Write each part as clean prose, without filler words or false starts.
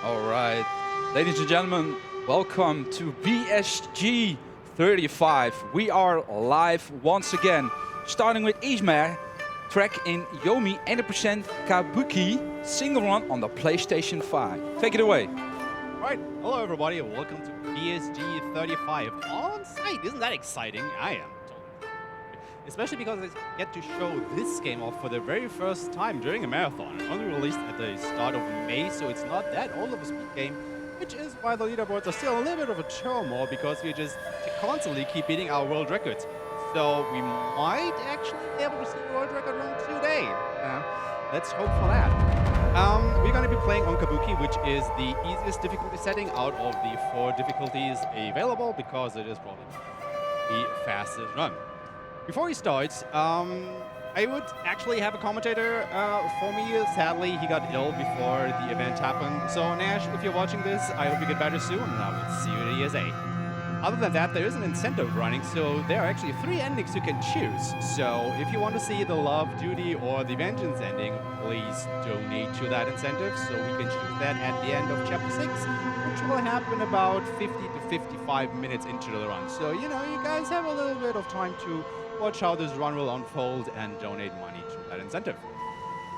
Alright, ladies and gentlemen, welcome to BSG 35. We are live once again, starting with Aeshmah, track in Yomi 80% Kabuki, single run on the PlayStation 5. Take it away. Alright, hello everybody, and welcome to BSG 35 on site. Isn't that exciting? I am. Especially because I get to show this game off for the very first time during a marathon. It's only released at the start of May, so it's not that old of a speed game, which is why the leaderboards are still a little bit of a turmoil because we just constantly keep beating our world records. So we might actually be able to see the world record run today. Let's hope for that. We're going to be playing on Kabuki, which is the easiest difficulty setting out of the 4 difficulties available because it is probably the fastest run. Before we start, I would actually have a commentator for me. Sadly, he got ill before the event happened. So Nash, if you're watching this, I hope you get better soon, and I will see you at ESA. Other than that, there is an incentive running, so there are actually 3 endings you can choose. So if you want to see the Love, Duty, or the Vengeance ending, please donate to that incentive, so we can choose that at the end of Chapter 6, which will happen about 50 to 55 minutes into the run. So, you know, you guys have a little bit of time to watch how this run will unfold and donate money to that incentive.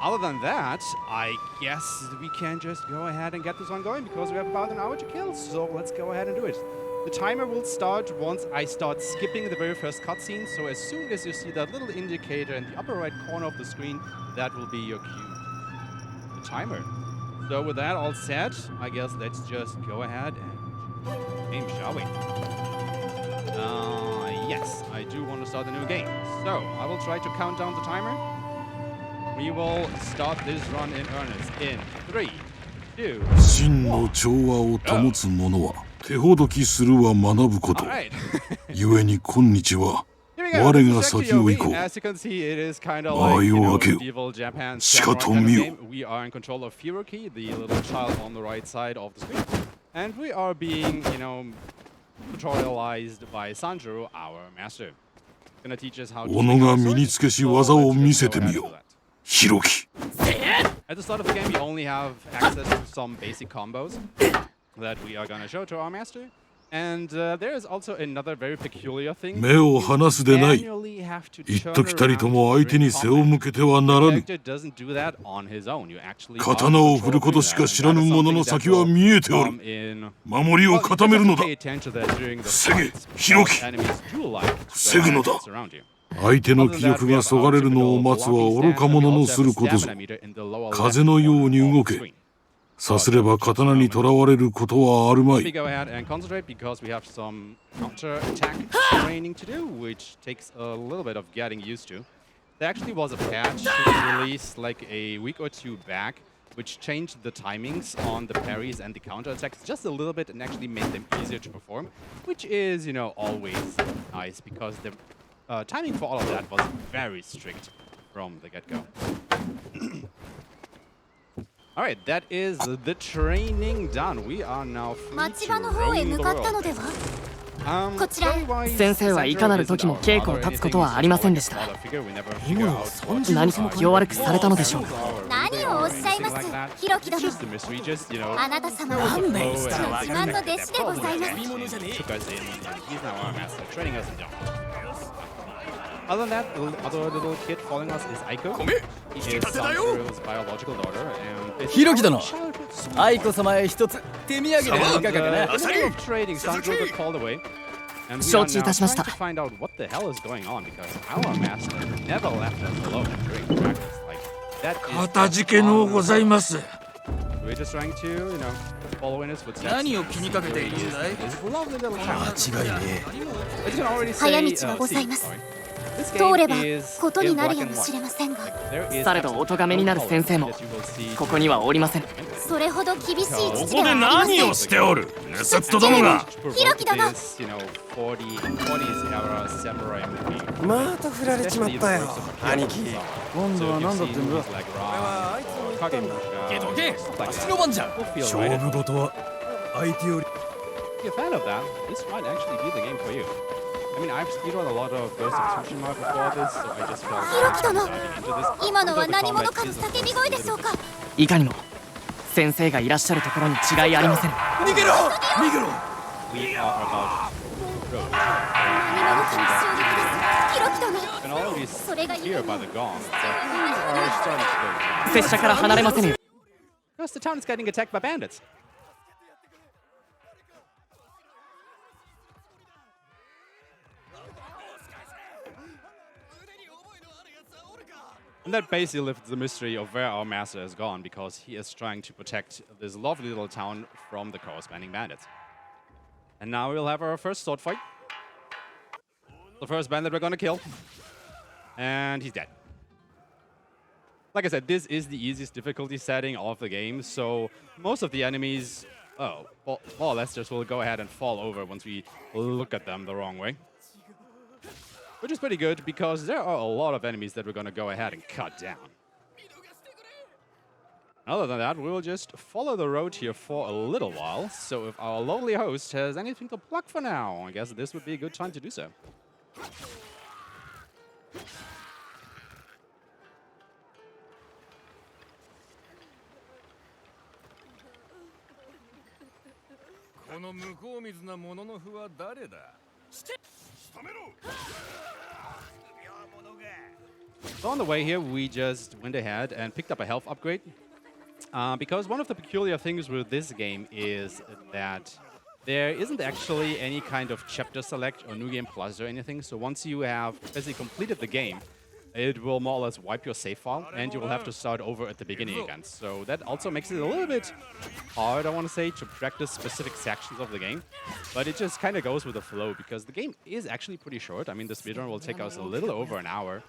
Other than that, I guess we can just go ahead and get this one going because we have about an hour to kill, so let's go ahead and do it. The timer will start once I start skipping the very first cutscene, so as soon as you see that little indicator in the upper right corner of the screen, that will be your cue. The timer. So with that all set, I guess let's just go ahead and game, shall we? Yes, I do want to start a new game. So, I will try to count down the timer. We will start this run in earnest in 3, 2, 1. 手ほどきするは学ぶこと。ゆえに今日は我が先を行こう。ああいうわけよ。しかと見よ。We are in control of Hiroki, the little child on the right side of the screen. And we are being, tutorialized by Sanjuro, our master. Gonna teach us how to 己が身につけし技を見せてみよ。Hiroki. At the start of the game, you only have access to some basic combos that we are gonna show to our master. And there is also another very peculiar thing. 目を離すでない。言っときたりとも相手に背を向けてはならぬ。刀を振ることしか知らぬ者の先は見えておる。守りを固めるのだ。防げ、Hiroki。防ぐのだ。相手の気力がそがれるのを待つは愚か者のすることぞ。風のように動け。さすれば刀にとらわれることはあるまい。Go ahead and concentrate because we have some counter-attack training to do, which takes a little bit of getting used to. There actually was a patch released like a week or 2 back, which changed the timings on the parries and the counter-attacks just a little bit and actually made them easier to perform, which is, you know, always nice because the timing for all of that was very strict from the get-go. Alright, that is the training done. We are now free to roam the world. 先生はいかなる時も稽古を立つことはありませんでした。何か気を悪くされたのでしょう。何をおっしゃいます、ヒロキ殿。あなた様は自慢の弟子でございます。 Other than that, the other little kid following us is Aiko. He is Sanjuro's biological daughter, and ヒロキ殿、愛子様へ一つ手土産でいかがかな。 trading, Sanjuro got called away, and we are now 承知いたしました。 trying to find out what the hell is going on because our master never left us alone during practice. Like that is. かたじけのうございます。 We're just trying to, follow in his footsteps. 何を気にかけているんだい。It's a lovely little child. 間違いねえ。 I can already 早 say, 道がございます。 this 通 game れば is ことになる in や black も and しれ white. ませんが、 There is されどお咎めになる先生もここにはおりません。それほど厳しい父ここでではありません。何をしておる。盗人どもが。ヒロキ殿。 また振られちまったよ、兄貴。今度は何だってんだ。けどけ、足の番じゃ。勝負事は相手より。 If you're a fan of that, this might actually be the game for you. I mean, I've speedrun a lot of Ghost of Tsushima before this, so I just felt ヒロキ殿、 diving into this. 今のは何者かの叫び声でしょうか。いかにも先生がいらっしゃるところに違いありません。逃げろ逃げろ We are about to approach. ヒロキ殿 You can already hear by the gong that we are starting to go. 拙者から離れませんよ。 Because the town is getting attacked by bandits. And that basically lifts the mystery of where our master has gone, because he is trying to protect this lovely little town from the corresponding bandits. And now we'll have our first sword fight. The first bandit we're gonna kill. And he's dead. Like I said, this is the easiest difficulty setting of the game, so most of the enemies, more or less just will go ahead and fall over once we look at them the wrong way. Which is pretty good, because there are a lot of enemies that we're going to go ahead and cut down. Other than that, we'll just follow the road here for a little while. So if our lovely host has anything to plug for now, I guess this would be a good time to do so. この向こう水なもののふは誰だ。仕留めろ。 So on the way here, we just went ahead and picked up a health upgrade. Because one of the peculiar things with this game is that there isn't actually any kind of chapter select or new game plus or anything. So once you have basically completed the game, it will more or less wipe your save file, and you will have to start over at the beginning again. So that also makes it a little bit hard, I want to say, to practice specific sections of the game. But it just kind of goes with the flow, because the game is actually pretty short. I mean, the speedrun will take us a little over an hour.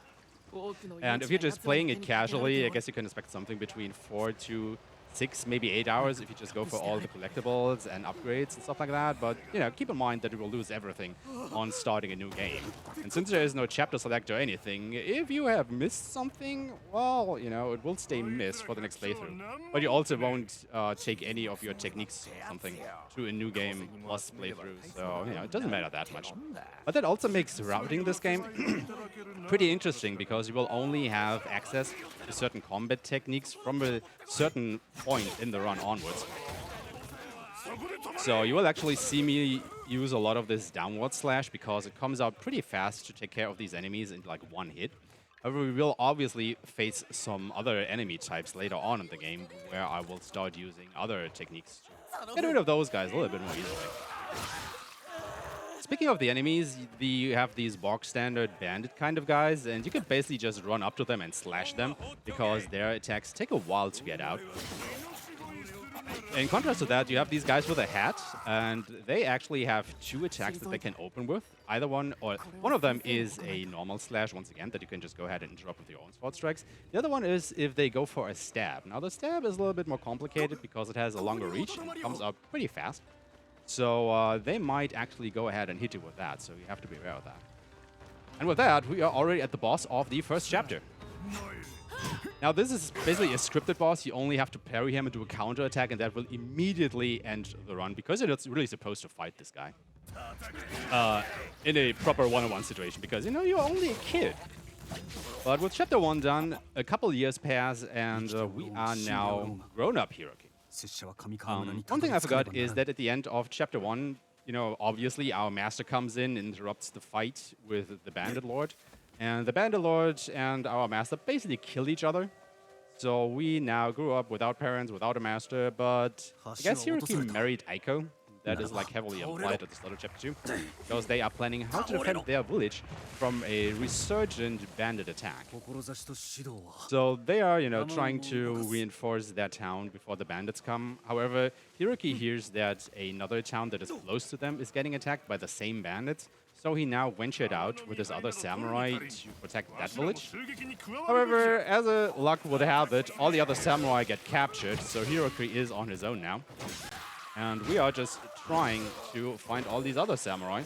And if you're just playing it casually, I guess you can expect something between 4 to 6, maybe 8 hours if you just go for all the collectibles and upgrades and stuff like that. But, you know, keep in mind that you will lose everything on starting a new game. And since there is no chapter select or anything, if you have missed something, well, you know, it will stay missed for the next playthrough. But you also won't take any of your techniques or something to a new game plus playthrough. So, you know, it doesn't matter that much. But that also makes routing this game pretty interesting, because you will only have access to certain combat techniques from a certain point in the run onwards. So you will actually see me use a lot of this downward slash, because it comes out pretty fast to take care of these enemies in like one hit. However, we will obviously face some other enemy types later on in the game, where I will start using other techniques to get rid of those guys a little bit more easily. Speaking of the enemies, you have these bog standard bandit kind of guys, and you can basically just run up to them and slash them, because their attacks take a while to get out. In contrast to that, you have these guys with a hat, and they actually have 2 attacks that they can open with. Either one of them is a normal slash, once again, that you can just go ahead and interrupt with your own sword strikes. The other one is if they go for a stab. Now, the stab is a little bit more complicated, because it has a longer reach and comes out pretty fast. So they might actually go ahead and hit you with that, so you have to be aware of that. And with that, we are already at the boss of the first chapter. Now, this is basically a scripted boss. You only have to parry him and do a counter attack, and that will immediately end the run, because you're not really supposed to fight this guy in a proper one-on-one situation, because, you know, you're only a kid. But with chapter 1 done, a couple years pass, and we are now grown-up Hiroki. One thing I forgot is that at the end of chapter 1, you know, obviously our master comes in and interrupts the fight with the bandit lord. And the bandit lord and our master basically kill each other. So we now grew up without parents, without a master, but I guess Hiroki married Aiko. That is like heavily implied at the start of chapter 2, because they are planning how to defend their village from a resurgent bandit attack. So they are, you know, trying to reinforce their town before the bandits come. However, Hiroki hears that another town that is close to them is getting attacked by the same bandits. So he now ventured out with his other samurai to protect that village. However, as luck would have it, all the other samurai get captured, so Hiroki is on his own now. And we are just trying to find all these other samurai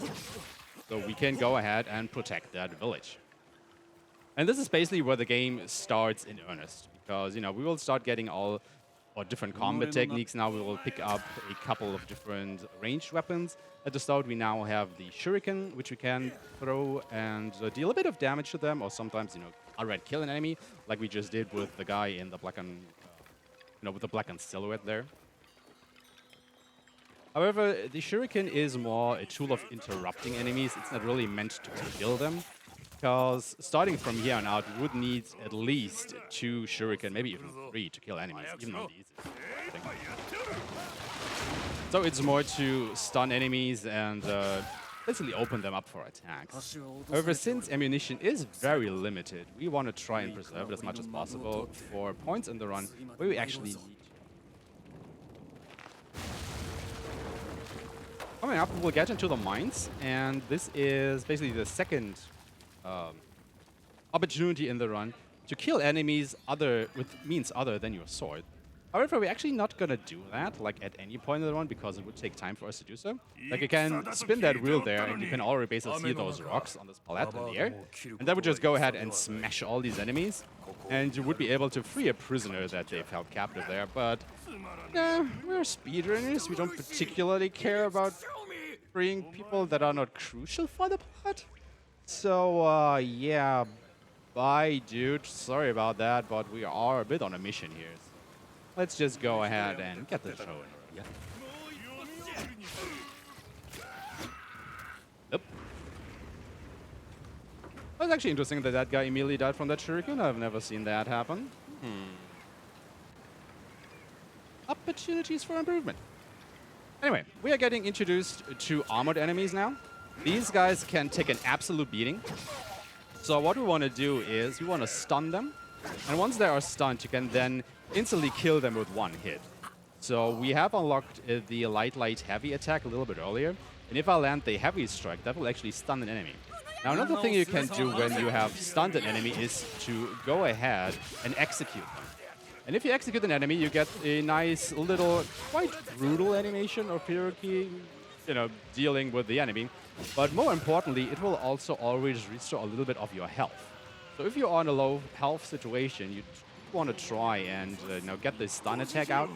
so we can go ahead and protect that village. And this is basically where the game starts in earnest, because, you know, we will start getting all different combat techniques now. We will pick up a couple of different ranged weapons. At the start, we now have the shuriken, which we can throw and deal a bit of damage to them, or sometimes, you know, outright kill an enemy, like we just did with the guy in the black and with the blackened silhouette there. However, the shuriken is more a tool of interrupting enemies. It's not really meant to kill them, because starting from here on out, you would need at least 2 shuriken, maybe even 3 to kill enemies, even on the easiest thing. So it's more to stun enemies and basically open them up for attacks. However, since ammunition is very limited, we want to try and preserve it as much as possible for points in the run where we actually need. Coming up, we'll get into the mines, and this is basically the second opportunity in the run to kill enemies with means other than your sword. However, we're actually not gonna do that like at any point in the run because it would take time for us to do so. Like you can spin that wheel there and you can already basically see those rocks on this palette in the air. And that would just go ahead and smash all these enemies. And you would be able to free a prisoner that they've held captive there. But yeah, we're speedrunners. We don't particularly care about freeing people that are not crucial for the plot. So yeah, bye dude. Sorry about that, but we are a bit on a mission here. Let's just go ahead and get the show. Yeah. Yep. That was actually interesting that that guy immediately died from that shuriken. I've never seen that happen. Opportunities for improvement. Anyway, we are getting introduced to armored enemies now. These guys can take an absolute beating. So what we want to do is we want to stun them. And once they are stunned, you can then instantly kill them with 1 hit. So we have unlocked the light, heavy attack a little bit earlier. And if I land the heavy strike, that will actually stun an enemy. Now, another thing you can do when you have stunned an enemy is to go ahead and execute them. And if you execute an enemy, you get a nice little, quite brutal animation of Hiroki, dealing with the enemy. But more importantly, it will also always restore a little bit of your health. So if you're on a low health situation, you want to try and get the stun attack out,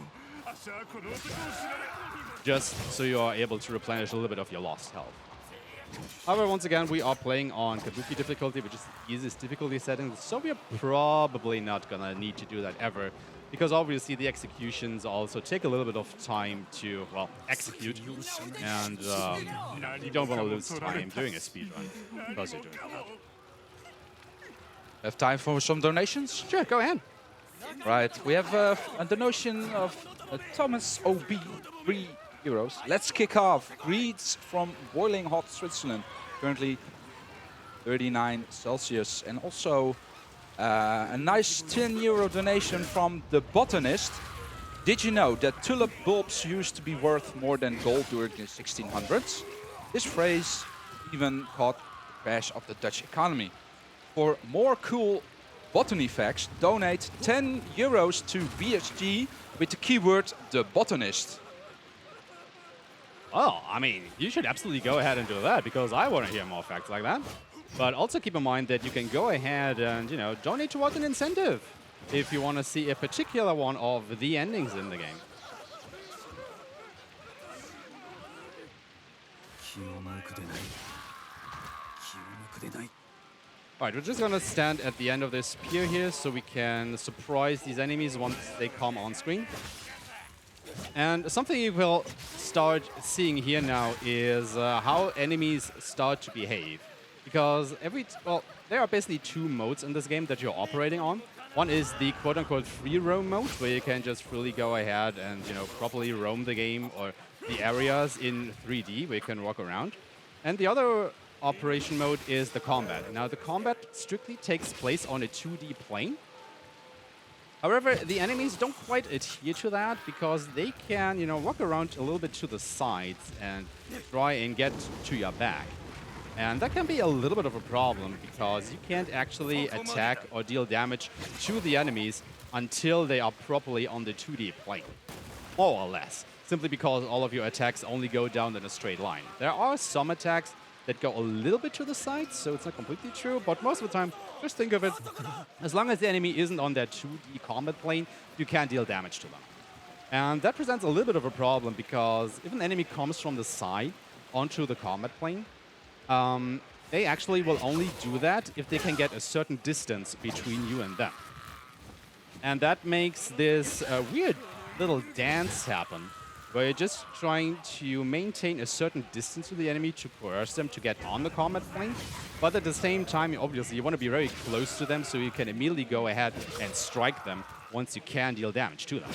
just so you are able to replenish a little bit of your lost health. However, once again, we are playing on Kabuki difficulty, which is the easiest difficulty setting, so we are probably not going to need to do that ever, because obviously the executions also take a little bit of time to, well, execute, and you don't want to lose time doing a speedrun because you're doing that. Have time for some donations? Sure, go ahead. Right, we have a donation of Thomas OB, €3. Let's kick off. Greets from Boiling Hot Switzerland, currently 39 Celsius. And also a nice €10 donation from The Botanist. Did you know that tulip bulbs used to be worth more than gold during the 1600s? This phrase even caught the crash of the Dutch economy. For more cool botany facts, donate €10 to BSG with the keyword The Botanist. Well, I mean, you should absolutely go ahead and do that, because I want to hear more facts like that. But also keep in mind that you can go ahead and, donate towards an incentive if you want to see a particular one of the endings in the game. Alright, we're just gonna stand at the end of this pier here so we can surprise these enemies once they come on screen. And something you will start seeing here now is how enemies start to behave. Because there are basically 2 modes in this game that you're operating on. One is the quote-unquote free roam mode, where you can just freely go ahead and properly roam the game or the areas in 3D, where you can walk around. And the other operation mode is the combat. Now, the combat strictly takes place on a 2D plane. However, the enemies don't quite adhere to that, because they can, walk around a little bit to the sides and try and get to your back. And that can be a little bit of a problem, because you can't actually attack or deal damage to the enemies until they are properly on the 2D plane, more or less, simply because all of your attacks only go down in a straight line. There are some attacks that go a little bit to the side, so it's not completely true, but most of the time, just think of it, as long as the enemy isn't on that 2D combat plane, you can deal damage to them. And that presents a little bit of a problem, because if an enemy comes from the side onto the combat plane, they actually will only do that if they can get a certain distance between you and them. And that makes this weird little dance happen, where you're just trying to maintain a certain distance to the enemy to coerce them to get on the combat plane. But at the same time, obviously, you want to be very close to them so you can immediately go ahead and strike them once you can deal damage to them.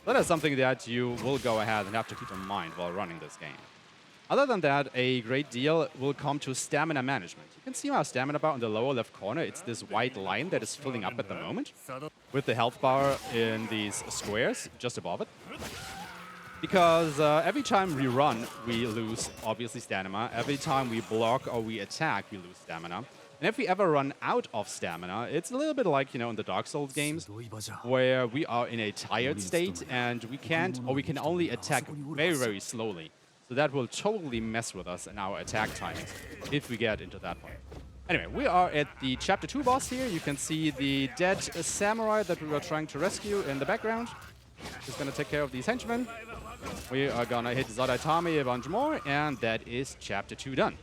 That is something that you will go ahead and have to keep in mind while running this game. Other than that, a great deal will come to stamina management. You can see our stamina bar in the lower left corner. It's this white line that is filling up at the moment, with the health bar in these squares just above it. Because every time we run, we lose, obviously, stamina. Every time we block or we attack, we lose stamina. And if we ever run out of stamina, it's a little bit like, you know, in the Dark Souls games, where we are in a tired state and we can't, or we can only attack very, very slowly. So that will totally mess with us in our attack timings if we get into that point. Anyway, we are at the Chapter 2 boss here. You can see the dead samurai that we were trying to rescue in the background. He's going to take care of these henchmen. We are going to hit Zodaitami a bunch more, and that is Chapter 2 done.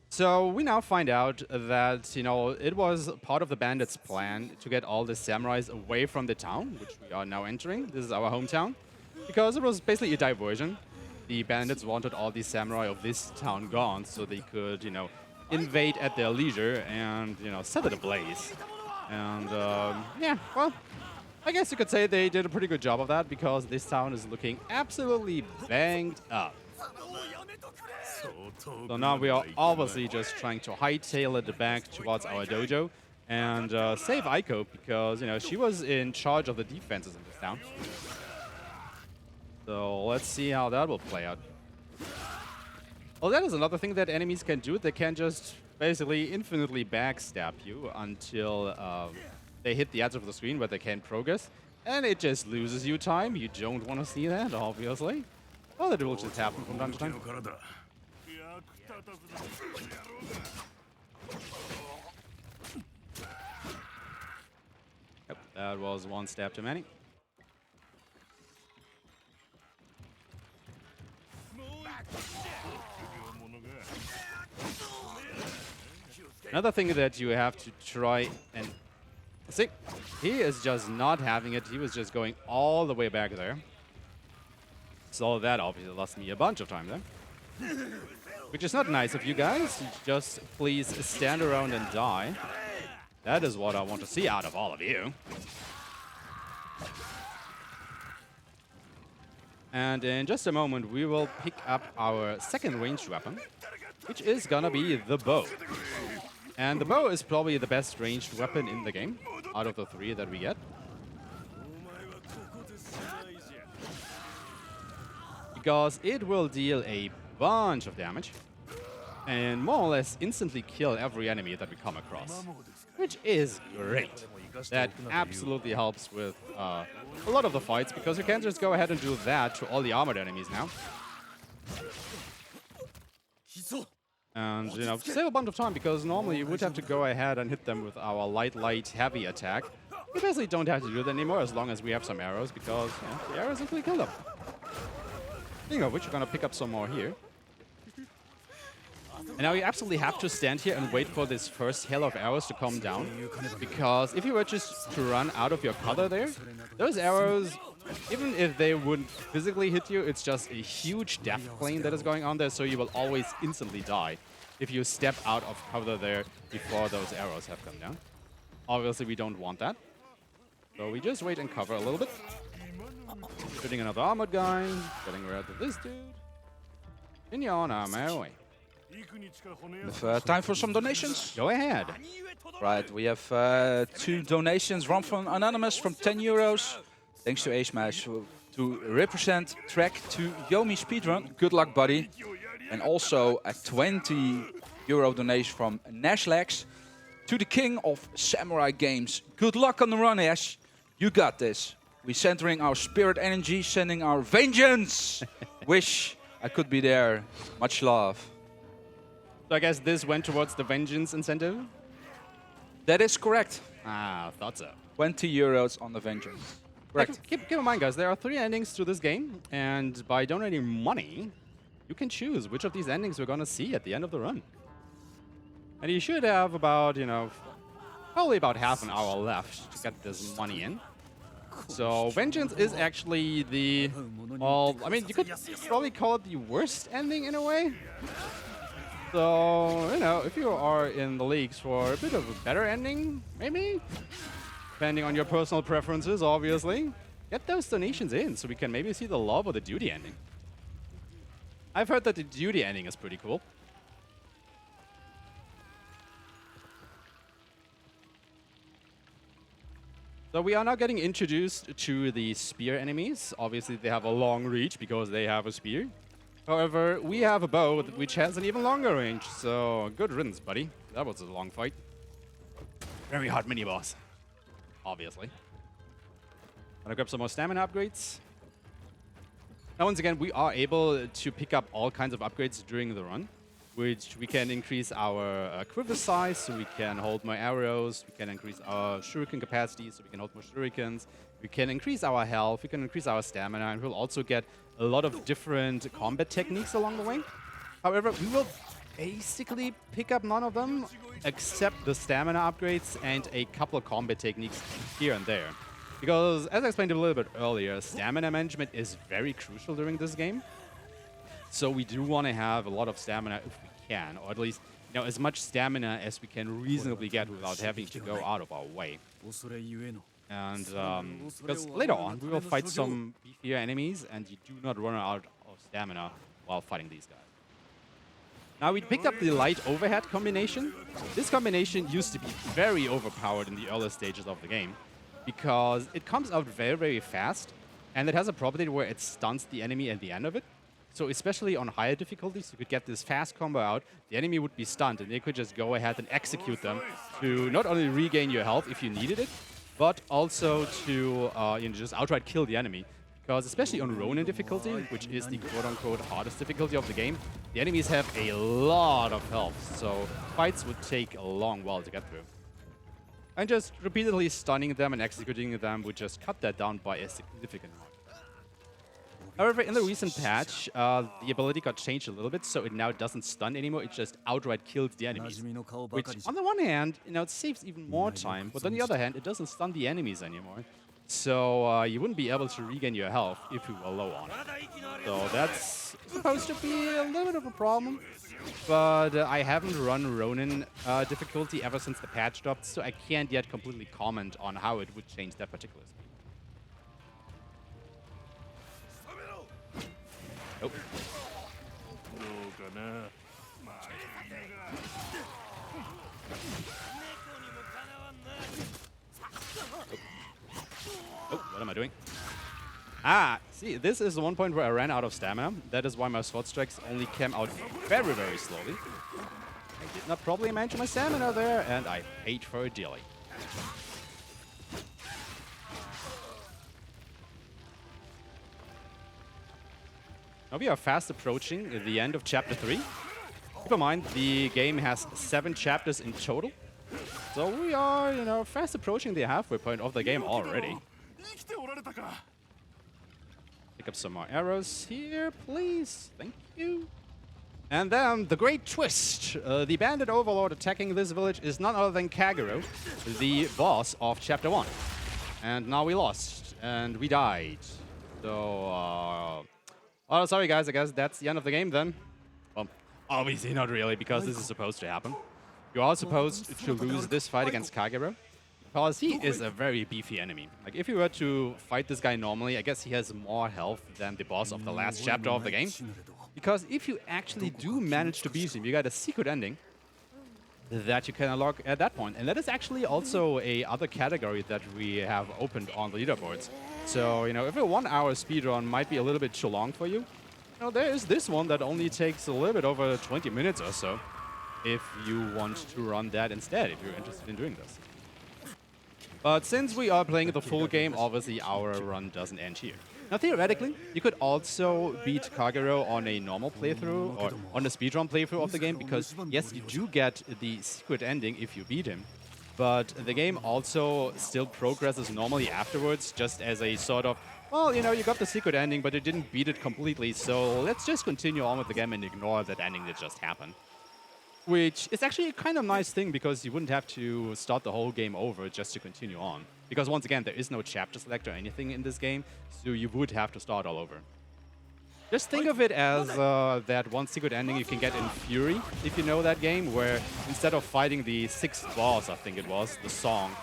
So we now find out that, you know, it was part of the bandits' plan to get all the samurais away from the town, which we are now entering. This is our hometown. Because it was basically a diversion. The bandits wanted all these samurai of this town gone so they could, you know, invade at their leisure and, you know, set it ablaze. And, yeah, well, I guess you could say they did a pretty good job of that because this town is looking absolutely banged up. So now we are obviously just trying to hightail it back towards our dojo and save Aiko because, you know, she was in charge of the defenses in this town. So let's see how that will play out. Well, that is another thing that enemies can do. They can just basically infinitely backstab you until they hit the edge of the screen where they can't progress. And it just loses you time. You don't want to see that, obviously. Well, that will just happen from time to time. Yep, that was one stab too many. Another thing that you have to try and see, he is just not having it. He was just going all the way back there. So that obviously lost me a bunch of time there. Which is not nice of you guys. Just please stand around and die. That is what I want to see out of all of you. And in just a moment, we will pick up our second ranged weapon, which is gonna be the bow. And the bow is probably the best ranged weapon in the game, out of the three that we get. Because it will deal a bunch of damage, and more or less instantly kill every enemy that we come across, which is great. That absolutely helps with a lot of the fights, because you can't just go ahead and do that to all the armored enemies now. And, you know, save a bunch of time, because normally you would have to go ahead and hit them with our light, heavy attack. We basically don't have to do that anymore as long as we have some arrows, because the arrows simply kill them. Speaking of which, we're going to pick up some more here. And now you absolutely have to stand here and wait for this first hail of arrows to come down. Because if you were just to run out of your cover there, those arrows, even if they wouldn't physically hit you, it's just a huge death plane that is going on there, so you will always instantly die if you step out of cover there before those arrows have come down. Obviously, we don't want that. So we just wait and cover a little bit. Shooting another armored guy, getting rid of this dude. And you're on our merry way. Time for some donations? Go ahead. Right, we have 2 donations. One from Anonymous from 10 euros. Thanks to Aeshmah to represent track to Yomi Speedrun. Good luck, buddy. And also a 20 euro donation from Nashlax to the king of samurai games. Good luck on the run, Ash. You got this. We're centering our spirit energy, sending our vengeance. Wish I could be there. Much love. So I guess this went towards the vengeance incentive? That is correct. Ah, thought so. 20 euros on the vengeance. Correct. Keep in mind, guys, there are 3 endings to this game, and by donating money, you can choose which of these endings we're going to see at the end of the run. And you should have about, probably about half an hour left to get this money in. So Vengeance is actually the, well, I mean, you could probably call it the worst ending in a way. So, if you are in the leagues for a bit of a better ending, maybe, depending on your personal preferences, obviously, get those donations in so we can maybe see the love or the duty ending. I've heard that the duty ending is pretty cool. So we are now getting introduced to the spear enemies. Obviously, they have a long reach because they have a spear. However, we have a bow which has an even longer range. So good riddance, buddy. That was a long fight. Very hard mini-boss, obviously. Gonna grab some more stamina upgrades. Now, once again, we are able to pick up all kinds of upgrades during the run, which we can increase our quiver size, so we can hold more arrows. We can increase our shuriken capacity, so we can hold more shurikens. We can increase our health. We can increase our stamina, and we'll also get a lot of different combat techniques along the way. However, we will basically pick up none of them, except the stamina upgrades and a couple of combat techniques here and there. Because, as I explained a little bit earlier, stamina management is very crucial during this game. So we do want to have a lot of stamina if we can, or at least, as much stamina as we can reasonably get without having to go out of our way. And because later on, we will fight some beefier enemies, and you do not run out of stamina while fighting these guys. Now, we picked up the light overhead combination. This combination used to be very overpowered in the early stages of the game, because it comes out very, very fast, and it has a property where it stuns the enemy at the end of it. So especially on higher difficulties, you could get this fast combo out, the enemy would be stunned, and they could just go ahead and execute them to not only regain your health if you needed it, but also to just outright kill the enemy. Because especially on Ronin difficulty, which is the quote-unquote hardest difficulty of the game, the enemies have a lot of health, so fights would take a long while to get through. And just repeatedly stunning them and executing them would just cut that down by a significant margin. However, in the recent patch, the ability got changed a little bit, so it now doesn't stun anymore, it just outright kills the enemies. Which, on the one hand, it saves even more time, but on the other hand, it doesn't stun the enemies anymore. So you wouldn't be able to regain your health if you were low on it. So that's supposed to be a little bit of a problem. But I haven't run Ronin difficulty ever since the patch dropped, so I can't yet completely comment on how it would change that particular speed. Nope. Oh, what am I doing? See, this is the one point where I ran out of stamina. That is why my sword strikes only came out very, very slowly. I did not properly manage my stamina there, and I paid for it dearly. Now we are fast approaching the end of Chapter 3. Keep in mind, the game has 7 chapters in total. So we are, fast approaching the halfway point of the game already. Pick up some more arrows here, please. Thank you. And then the great twist. The bandit overlord attacking this village is none other than Kagero, the boss of Chapter 1. And now we lost, and we died. So, well, sorry guys, I guess that's the end of the game then. Well, obviously not really, because this is supposed to happen. You are supposed to lose this fight against Kagero, because he is a very beefy enemy. Like, if you were to fight this guy normally, I guess he has more health than the boss of the last chapter of the game. Because if you actually do manage to beat him, you got a secret ending that you can unlock at that point. And that is actually also a other category that we have opened on the leaderboards. So, if a 1 hour speedrun might be a little bit too long for you, there is this one that only takes a little bit over 20 minutes or so, if you want to run that instead, if you're interested in doing this. But since we are playing the full game, obviously our run doesn't end here. Now, theoretically, you could also beat Kagero on a normal playthrough, or on a speedrun playthrough of the game, because yes, you do get the secret ending if you beat him, but the game also still progresses normally afterwards, just as a sort of, well, you got the secret ending, but you didn't beat it completely, so let's just continue on with the game and ignore that ending that just happened. which is actually a kind of nice thing because you wouldn't have to start the whole game over just to continue on. Because once again, there is no chapter select or anything in this game, so you would have to start all over. Just think of it as that one secret ending you can get in Fury, if you know that game, where instead of fighting the 6th boss, I think it was, the song,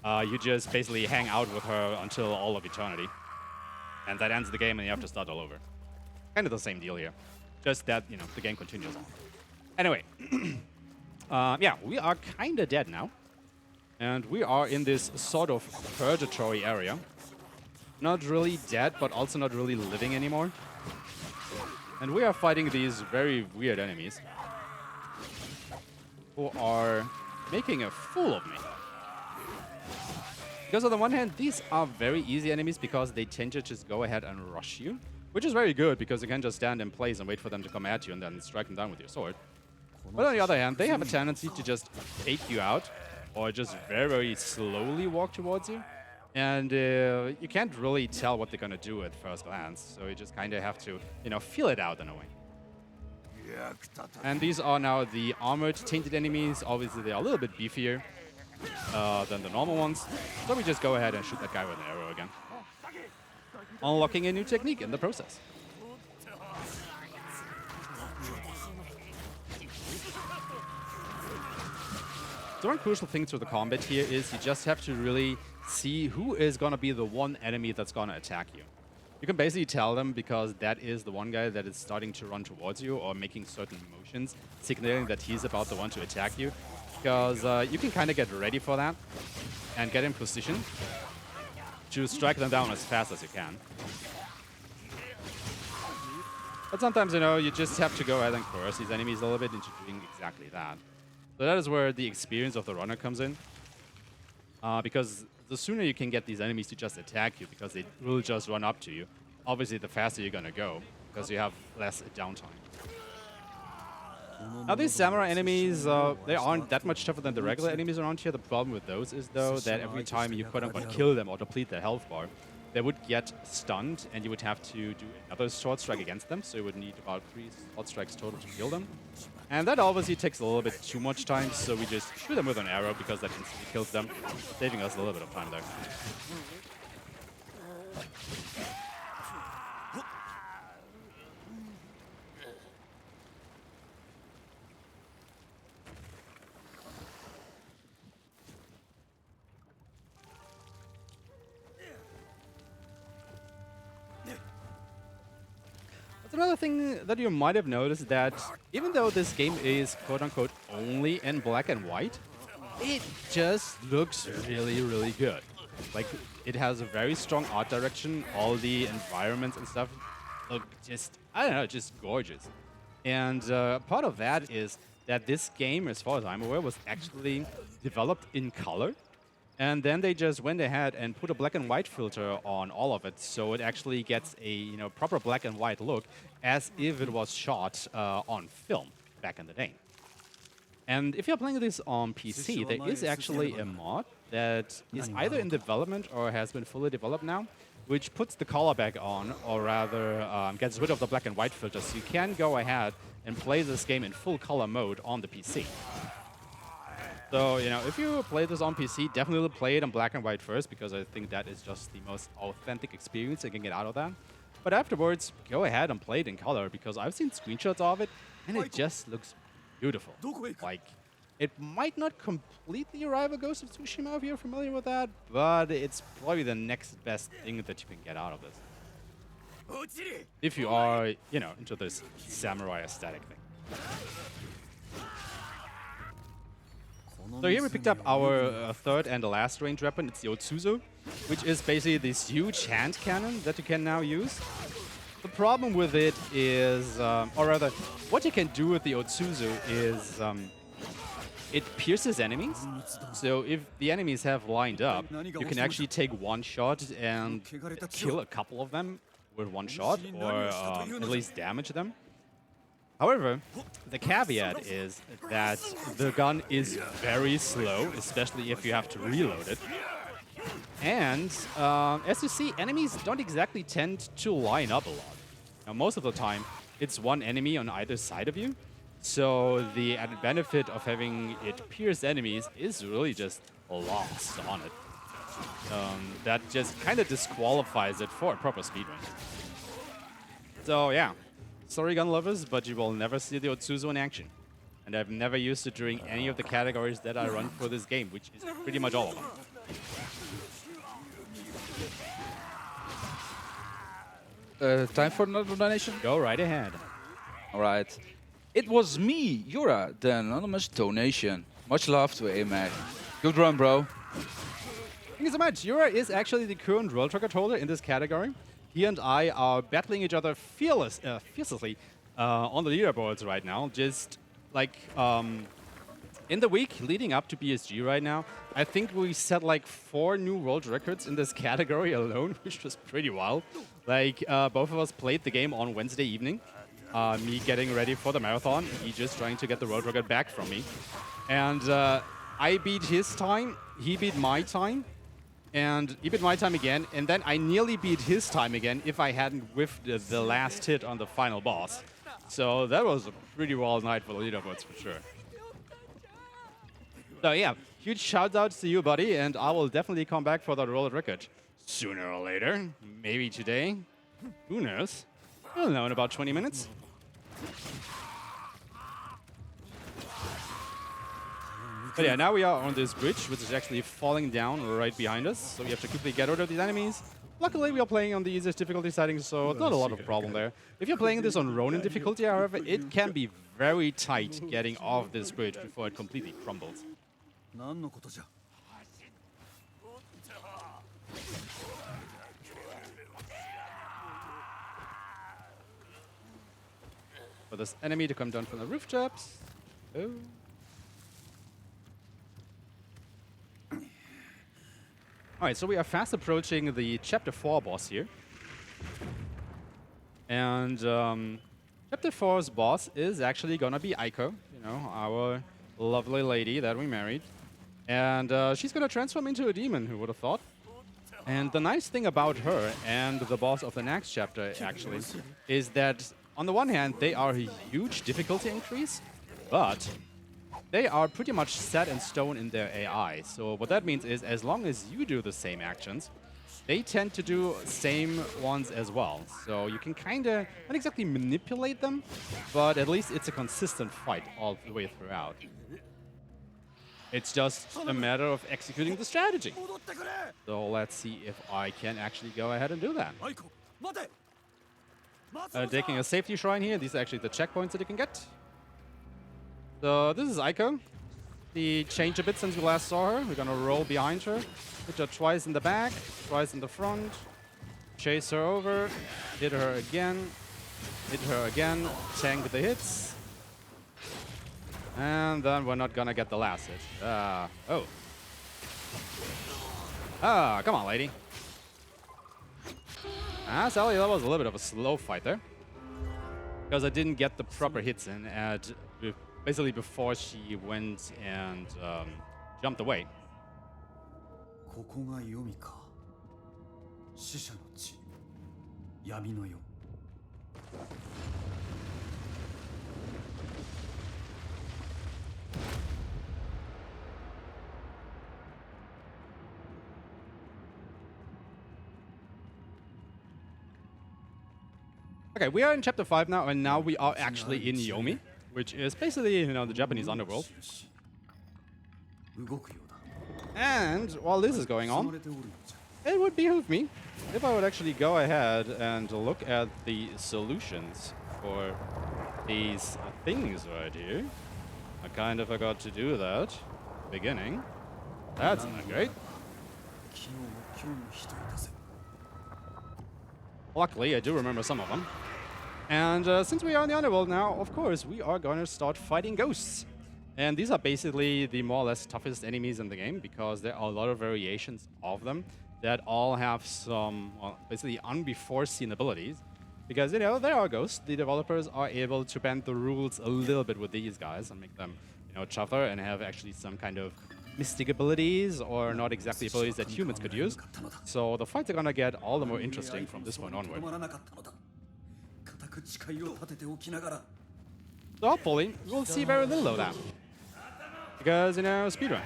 you just basically hang out with her until all of eternity. And that ends the game and you have to start all over. Kind of the same deal here. Just that, you know, the game continues on. Anyway, yeah, we are kind of dead now. And we are in this sort of purgatory area. Not really dead, but also not really living anymore. And we are fighting these very weird enemies who are making a fool of me. Because on the one hand, these are very easy enemies because they tend to just go ahead and rush you, which is very good because you can just stand in place and wait for them to come at you and then strike them down with your sword. But on the other hand, they have a tendency to just take you out or just very, very slowly walk towards you. And you can't really tell what they're going to do at first glance. So you just kind of have to, you know, feel it out in a way. And these are now the armored tainted enemies. Obviously, they're a little bit beefier than the normal ones. So we just go ahead and shoot that guy with an arrow again. Unlocking a new technique in the process. The one crucial thing to the combat here is you just have to really see who is going to be the one enemy that's going to attack you. You can basically tell them because that is the one guy that is starting to run towards you or making certain motions, signaling that he's about the one to attack you. Because you can kind of get ready for that and get in position to strike them down as fast as you can. But sometimes, you know, you just have to go ahead and coerce these enemies a little bit into doing exactly that. So that is where the experience of the runner comes in. Because the sooner you can get these enemies to just attack you, because they will just run up to you, obviously the faster you're going to go, because you have less downtime. Now these samurai enemies, they aren't that much tougher than the regular enemies around here. The problem with those is, though, that every time you quote-unquote kill them or deplete their health bar, they would get stunned, and you would have to do another sword strike against them, so you would need about 3 sword strikes total to kill them. And that obviously takes a little bit too much time, so we just shoot them with an arrow because that instantly kills them, saving us a little bit of time there. Another thing that you might have noticed that even though this game is quote-unquote only in black and white, it just looks really, really good. Like, it has a very strong art direction. All the environments and stuff look just, I don't know, just gorgeous. And part of that is that this game, as far as I'm aware, was actually developed in color. And then they just went ahead and put a black and white filter on all of it, so it actually gets a, you know, proper black and white look, as if it was shot on film back in the day. And if you're playing this on PC, there is actually a mod that is either in development or has been fully developed now, which puts the color back on, or rather gets rid of the black and white filter, so you can go ahead and play this game in full color mode on the PC. So, you know, if you play this on PC, definitely play it in black and white first, because I think that is just the most authentic experience you can get out of that. But afterwards, go ahead and play it in color, because I've seen screenshots of it, and it just looks beautiful. Like, it might not completely rival Ghost of Tsushima if you're familiar with that, but it's probably the next best thing that you can get out of this. If you are, you know, into this samurai aesthetic thing. So here we picked up our third and the last ranged weapon. It's the Otsuzu, which is basically this huge hand cannon that you can now use. The problem with it is, or rather, what you can do with the Otsuzu is it pierces enemies. So if the enemies have lined up, you can actually take one shot and kill a couple of them with one shot, or at least damage them. However, the caveat is that the gun is very slow, especially if you have to reload it. And as you see, enemies don't exactly tend to line up a lot. Now, most of the time, it's one enemy on either side of you. So the added benefit of having it pierce enemies is really just lost on it. That just kind of disqualifies it for a proper speedrun. So yeah, sorry gun lovers, but you will never see the Otsuzu in action. And I've never used it during any of the categories that I run for this game, which is pretty much all of them. Time for another donation? Go right ahead. All right. It was me, Yura, the anonymous donation. Much love to Aeshmah. Good run, bro. Thank you so much. Yura is actually the current world record holder in this category. He and I are battling each other fiercely on the leaderboards right now. Just like in the week leading up to BSG right now, I think we set like 4 new world records in this category alone, which was pretty wild. Like both of us played the game on Wednesday evening. Me getting ready for the marathon, he just trying to get the world record back from me. And I beat his time, he beat my time, and he beat my time again, and then I nearly beat his time again if I hadn't whiffed the last hit on the final boss. So that was a pretty wild night for the leaderboards for sure. So yeah, huge shout outs to you, buddy, and I will definitely come back for that world record. Sooner or later, maybe today, who knows? We'll know in about 20 minutes. But yeah, now we are on this bridge, which is actually falling down right behind us. So we have to quickly get rid of these enemies. Luckily, we are playing on the easiest difficulty setting, so not a lot of problem there. If you're playing this on Ronin difficulty, however, it can be very tight getting off this bridge before it completely crumbles. For this enemy to come down from the rooftops. Oh. Alright, so we are fast approaching the Chapter 4 boss here. And Chapter 4's boss is actually gonna be Aiko, you know, our lovely lady that we married. And she's gonna transform into a demon, who would have thought? And the nice thing about her and the boss of the next chapter, actually, is that on the one hand, they are a huge difficulty increase, but they are pretty much set in stone in their AI. So what that means is, as long as you do the same actions, they tend to do same ones as well. So you can kind of, not exactly manipulate them, but at least it's a consistent fight all the way throughout. It's just a matter of executing the strategy. So let's see if I can actually go ahead and do that. Taking a safety shrine here. These are actually the checkpoints that you can get. So this is Aiko. She changed a bit since we last saw her. We're gonna roll behind her. Hit her twice in the back, twice in the front. Chase her over. Hit her again. Hit her again. Tank the hits. And then we're not gonna get the last hit. Oh. Ah, come on, lady. Sally, that was a little bit of a slow fight there. Because I didn't get the proper hits in at basically before she went and jumped away. Okay, we are in Chapter 5 now, and now we are actually in Yomi, which is basically, you know, the Japanese underworld. And while this is going on, it would behoove me if I would actually go ahead and look at the solutions for these things right here. I kind of forgot to do that at the beginning. That's not great. Luckily, I do remember some of them. And since we are in the underworld now, of course, we are going to start fighting ghosts. And these are basically the more or less toughest enemies in the game, because there are a lot of variations of them that all have some, well, basically unbefore-seen abilities. Because, you know, there are ghosts. The developers are able to bend the rules a little bit with these guys and make them, you know, tougher and have actually some kind of mystic abilities, or not exactly abilities that humans could use. So the fights are gonna get all the more interesting from this point onward. So hopefully, we'll see very little of that. Because, you know, speedrun.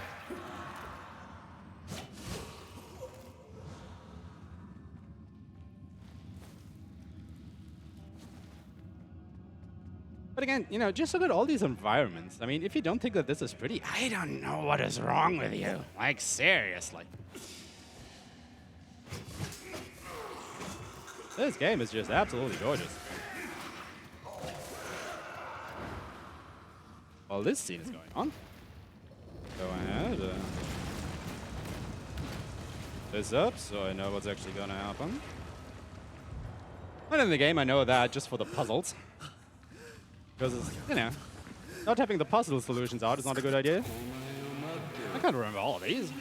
But again, you know, just look at all these environments. I mean, if you don't think that this is pretty, I don't know what is wrong with you. Like, seriously. This game is just absolutely gorgeous. While this scene is going on, go ahead. This up, so I know what's actually going to happen. And in the game, I know that just for the puzzles. Because, you know, not having the puzzle solutions out is not a good idea. I can't remember all of these.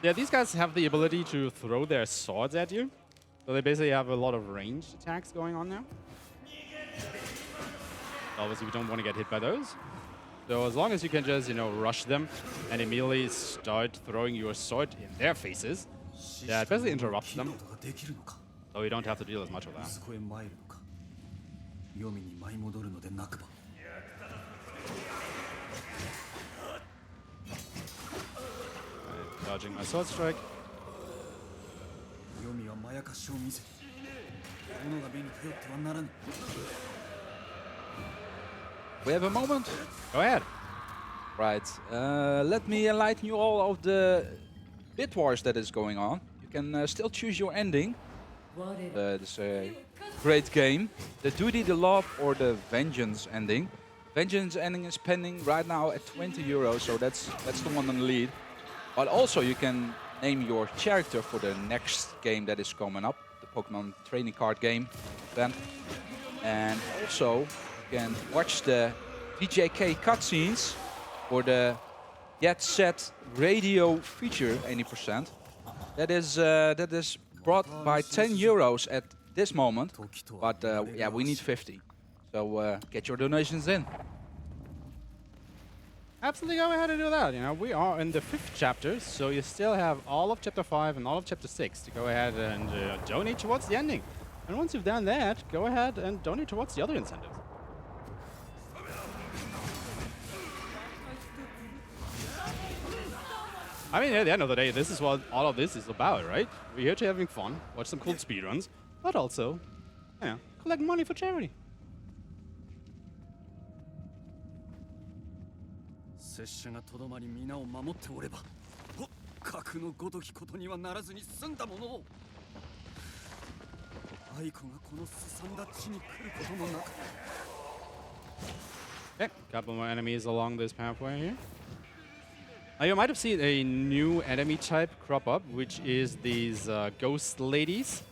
Yeah, these guys have the ability to throw their swords at you. So they basically have a lot of ranged attacks going on now. Obviously, we don't want to get hit by those. So as long as you can just, you know, rush them and immediately start throwing your sword in their faces, that basically interrupts them. So you don't have to deal as much of that. Dodging my sword strike. We have a moment. Go ahead. Right. Let me enlighten you all of the bit wars that is going on. You can still choose your ending. This a great game. The Duty, the Love, or the Vengeance ending. Vengeance ending is pending right now at 20 euros, so that's the one on the lead. But also you can name your character for the next game that is coming up, the Pokemon training card game event. And also you can watch the VJK cutscenes for the Get Set radio feature 80%. That is brought by 10 euros at this moment, but yeah, we need 50. So get your donations in. Absolutely go ahead and do that. You know, we are in the 5th chapter, so you still have all of chapter 5 and all of chapter 6 to go ahead and donate towards the ending. And once you've done that, go ahead and donate towards the other incentives. I mean, at the end of the day, this is what all of this is about, right? We're here to having fun, watch some cool speedruns, but also, you know, collect money for charity. Okay, couple more enemies along this pathway here. You might have seen a new enemy type crop up, which is these ghost ladies.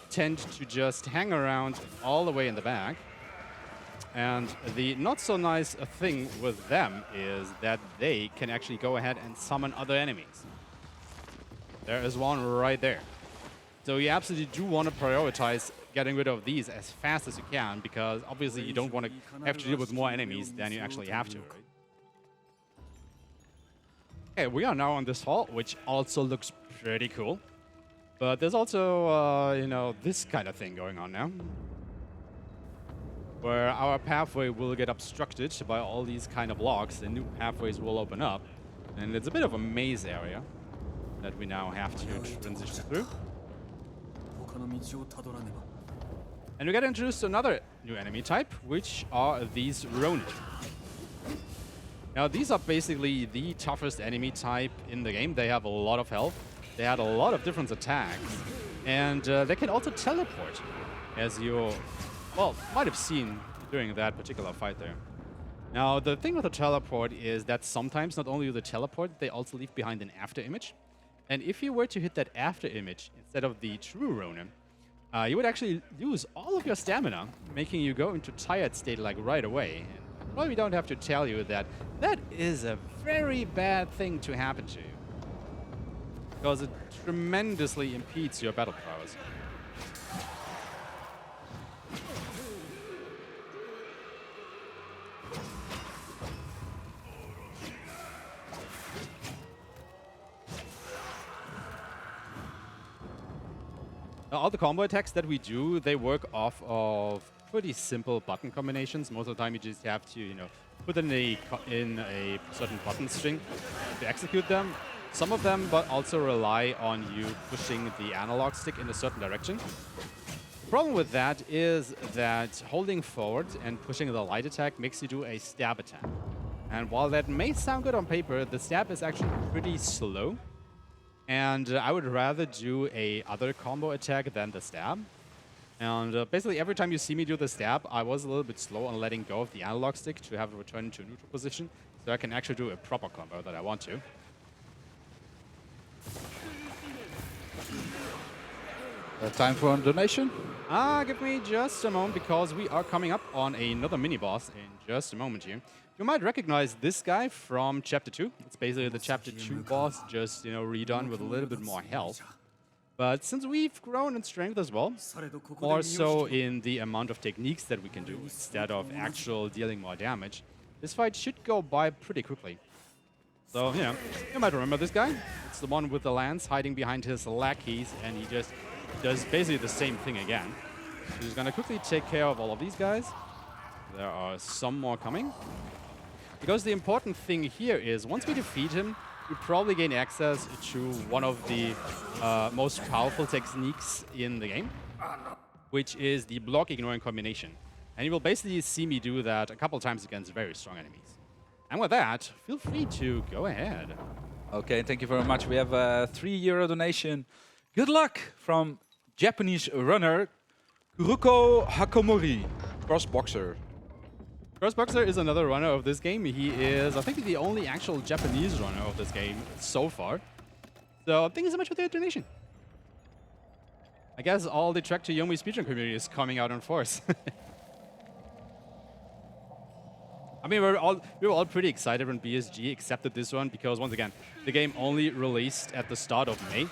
Tend to just hang around all the way in the back. And the not so nice thing with them is that they can actually go ahead and summon other enemies. There is one right there. So you absolutely do want to prioritize getting rid of these as fast as you can, because obviously you don't want to have to deal with more enemies than you actually have to. Right? Okay, we are now on this hall, which also looks pretty cool. But there's also, you know, this kind of thing going on now, where our pathway will get obstructed by all these kind of blocks, and new pathways will open up. And it's a bit of a maze area that we now have to transition through. And we get introduced to another new enemy type, which are these Ronin. Now, these are basically the toughest enemy type in the game. They have a lot of health. They had a lot of different attacks. And they can also teleport, as you, well, might have seen during that particular fight there. Now, the thing with the teleport is that sometimes not only do they teleport, they also leave behind an after image. And if you were to hit that after image instead of the true Ronin, you would actually lose all of your stamina, making you go into tired state like right away. And probably don't have to tell you that that is a very bad thing to happen to you, because it tremendously impedes your battle prowess. All the combo attacks that we do, they work off of pretty simple button combinations. Most of the time, you just have to, you know, put in a certain button string to execute them. Some of them, but also rely on you pushing the analog stick in a certain direction. The problem with that is that holding forward and pushing the light attack makes you do a stab attack. And while that may sound good on paper, the stab is actually pretty slow. And I would rather do a other combo attack than the stab. And basically every time you see me do the stab, I was a little bit slow on letting go of the analog stick to have it return to a neutral position, so I can actually do a proper combo that I want to. Time for a donation? Give me just a moment, because we are coming up on another mini-boss in just a moment here. You might recognize this guy from Chapter 2. It's basically the Chapter 2 boss, just, you know, redone with a little bit more health. But since we've grown in strength as well, more so in the amount of techniques that we can do instead of actual dealing more damage, this fight should go by pretty quickly. So, you know, you might remember this guy. It's the one with the lance hiding behind his lackeys, and he just does basically the same thing again. So he's gonna quickly take care of all of these guys. There are some more coming. Because the important thing here is, once we defeat him, we probably gain access to one of the most powerful techniques in the game, which is the block ignoring combination. And you will basically see me do that a couple times against very strong enemies. And with that, feel free to go ahead. Okay, thank you very much. We have a €3 donation. Good luck from Japanese runner Kuruko Hakomori, cross boxer. Crossboxer is another runner of this game. He is, I think, the only actual Japanese runner of this game so far. So thank you so much for the donation. I guess all the Track to Yomi Speedrun community is coming out in force. I mean, we were all pretty excited when BSG accepted this one, because once again, the game only released at the start of May.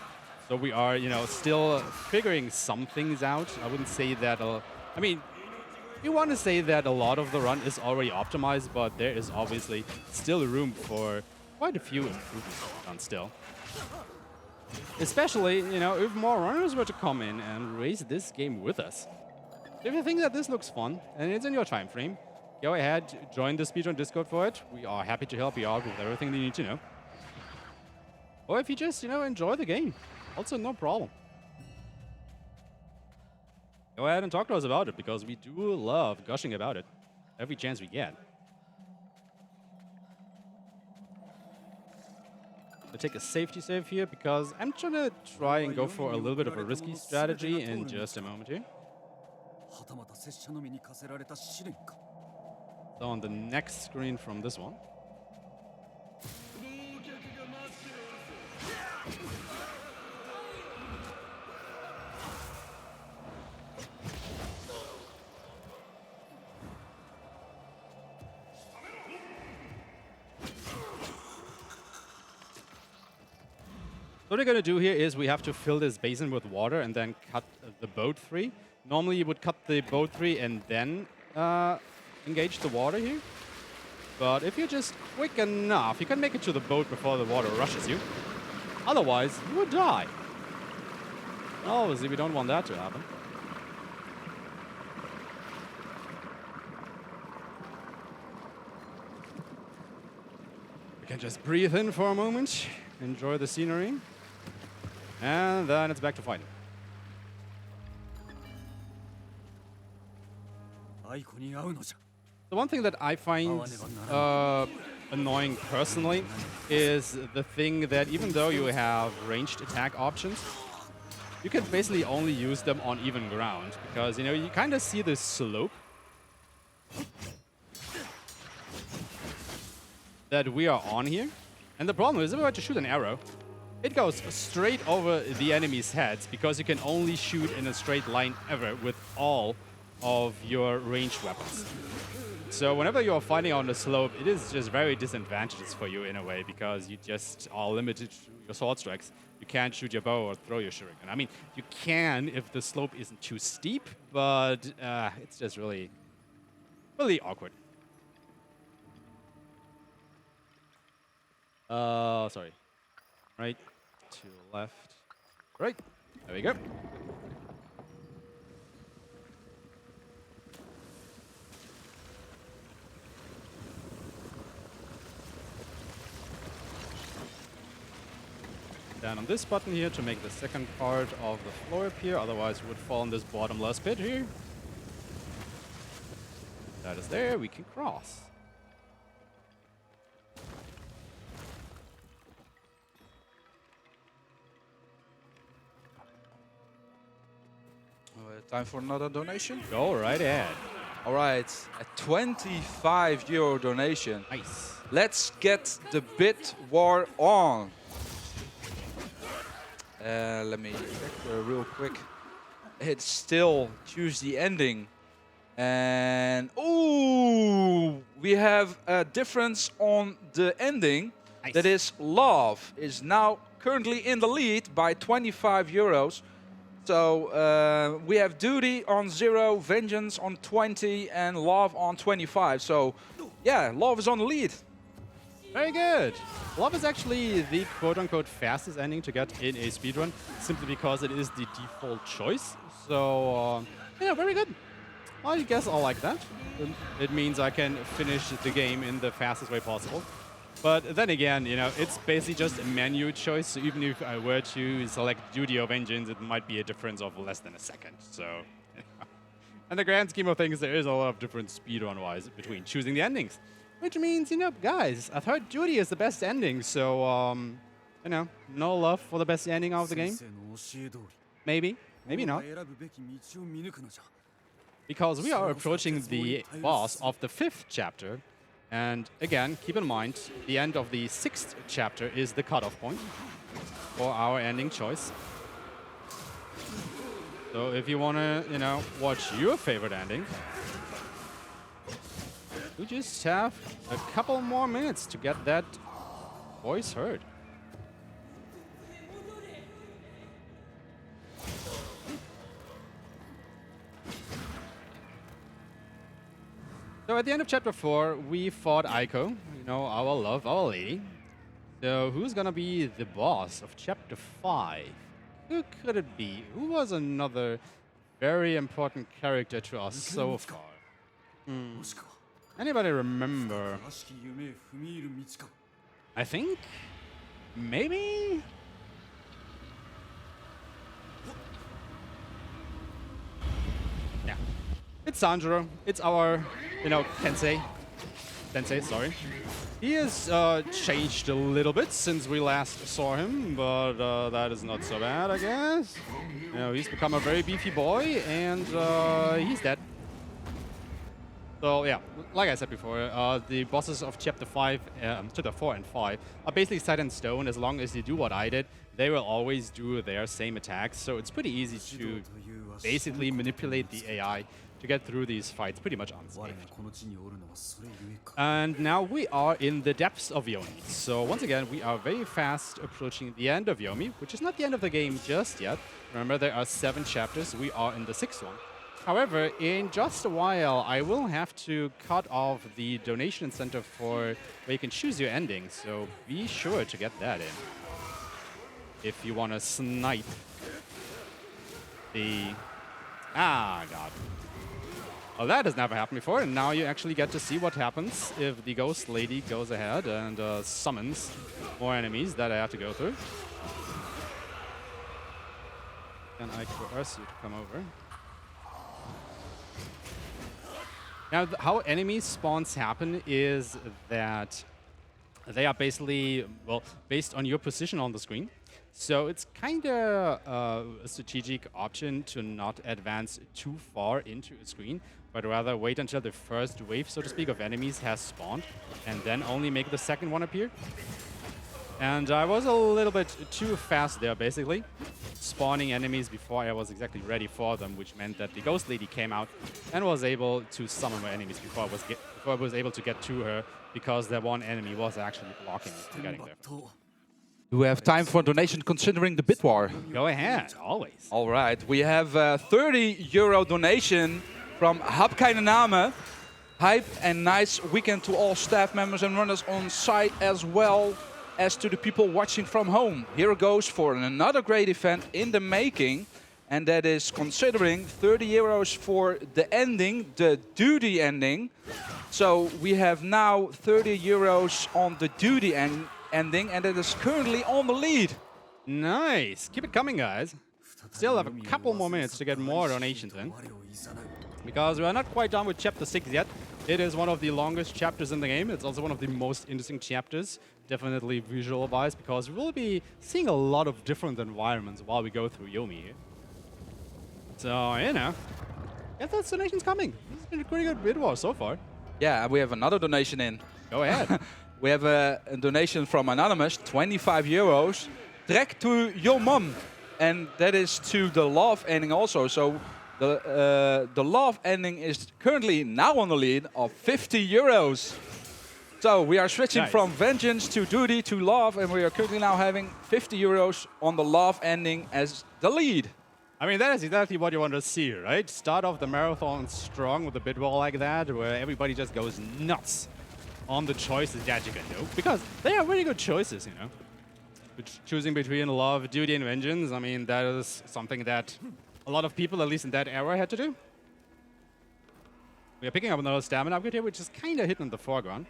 So we are, you know, still figuring some things out. I wouldn't say that, I mean, you want to say that a lot of the run is already optimized, but there is obviously still room for quite a few improvements done still. Especially, you know, if more runners were to come in and race this game with us. If you think that this looks fun and it's in your time frame, go ahead, join the Speedrun Discord for it. We are happy to help you out with everything that you need to know. Or if you just, you know, enjoy the game, also no problem. Go ahead and talk to us about it, because we do love gushing about it every chance we get. I'll take a safety save here, because I'm trying to try and go for a little bit of a risky strategy in just a moment here. So on the next screen from this one. What we're going to do here is we have to fill this basin with water and then cut the boat free. Normally you would cut the boat free and then engage the water here. But if you're just quick enough, you can make it to the boat before the water rushes you. Otherwise, you would die. Obviously, we don't want that to happen. We can just breathe in for a moment, enjoy the scenery. And then it's back to fighting. The one thing that I find annoying personally is the thing that even though you have ranged attack options, you can basically only use them on even ground, because, you know, you kind of see this slope that we are on here. And the problem is, if I were to shoot an arrow, it goes straight over the enemy's heads, because you can only shoot in a straight line ever with all of your ranged weapons. So whenever you're fighting on the slope, it is just very disadvantageous for you in a way, because you just are limited to your sword strikes. You can't shoot your bow or throw your shuriken. I mean, you can if the slope isn't too steep, but it's just really, really awkward. Sorry. Right to left. Right. There we go. stand on this button here to make the second part of the floor appear, otherwise we would fall in this bottomless pit here. That is there, we can cross. Time for another donation? Go right ahead. All right, a 25 euro donation. Nice. Let's get the bit war on. Let me check real quick. It's still choose the ending. And ooh, we have a difference on the ending. Nice. That is love is now currently in the lead by 25 euros. So we have duty on 0, vengeance on 20, and love on 25. So yeah, love is on the lead. Very good. Love is actually the quote-unquote fastest ending to get in a speedrun, simply because it is the default choice. So yeah, very good. Well, I guess I'll like that. It means I can finish the game in the fastest way possible. But then again, you know, it's basically just a menu choice. So even if I were to select duty or vengeance, it might be a difference of less than a second. So, in the grand scheme of things, there is a lot of difference speedrun-wise between choosing the endings. Which means, you know, guys, I've heard duty is the best ending. So, you know, no love for the best ending of the game. Maybe, maybe not. Because we are approaching the boss of the 5th chapter. And again, keep in mind, the end of the 6th chapter is the cutoff point for our ending choice. So if you want to, you know, watch your favorite ending, you just have a couple more minutes to get that voice heard. So at the end of chapter 4, we fought Aiko, you know, our love, our lady. So who's gonna be the boss of chapter 5? Who could it be? Who was another very important character to us so far? Anybody remember? I think maybe? Yeah. It's Sanjuro. It's our, you know, Sensei, sorry. He has changed a little bit since we last saw him, but that is not so bad, I guess. You know, he's become a very beefy boy, and he's dead. So yeah, like I said before, the bosses of chapter 4 and 5 are basically set in stone. As long as you do what I did, they will always do their same attacks. So it's pretty easy to basically manipulate the AI to get through these fights pretty much unscathed. And now we are in the depths of Yomi. So once again, we are very fast approaching the end of Yomi, which is not the end of the game just yet. Remember, there are 7 chapters. We are in the 6th one. However, in just a while, I will have to cut off the donation incentive for where you can choose your ending. So be sure to get that in if you want to snipe the... Ah, God. Well, that has never happened before, and now you actually get to see what happens if the Ghost Lady goes ahead and summons more enemies that I have to go through. Can I coerce you to come over? Now, how enemy spawns happen is that they are basically, well, based on your position on the screen. So it's kind of a strategic option to not advance too far into a screen, but rather wait until the first wave, so to speak, of enemies has spawned, and then only make the second one appear. And I was a little bit too fast there, basically, spawning enemies before I was exactly ready for them, which meant that the Ghost Lady came out and was able to summon my enemies before I was able to get to her, because that one enemy was actually blocking me from getting there. Do we have time for donation considering the bit war? Go ahead, always. All right, we have a 30 euro donation from Hab keine Name. Hype and nice weekend to all staff members and runners on site, as well as to the people watching from home. Here goes for another great event in the making, and that is considering 30 euros for the ending, the duty ending. So we have now 30 euros on the duty ending, and it is currently on the lead. Nice. Keep it coming, guys. Still have a couple more minutes to get more donations in, because we are not quite done with Chapter 6 yet. It is one of the longest chapters in the game. It's also one of the most interesting chapters, definitely visual-wise, because we will be seeing a lot of different environments while we go through Yomi here. So, you know, get those donations coming. This has been a pretty good bid war so far. Yeah, we have another donation in. Go ahead. We have a donation from Anonymous, 25 euros. Trek to your mom. And that is to the love ending also. So the love ending is currently now on the lead of 50 euros. So we are switching from vengeance to duty to love, and we are currently now having 50 euros on the love ending as the lead. I mean, that is exactly what you want to see, right? Start off the marathon strong with a bid war like that, where everybody just goes nuts on the choices that you can do. Because they are really good choices, you know. Choosing between love, duty, and vengeance, I mean, that is something that a lot of people, at least in that era, had to do. We are picking up another stamina upgrade here, which is kind of hidden in the foreground.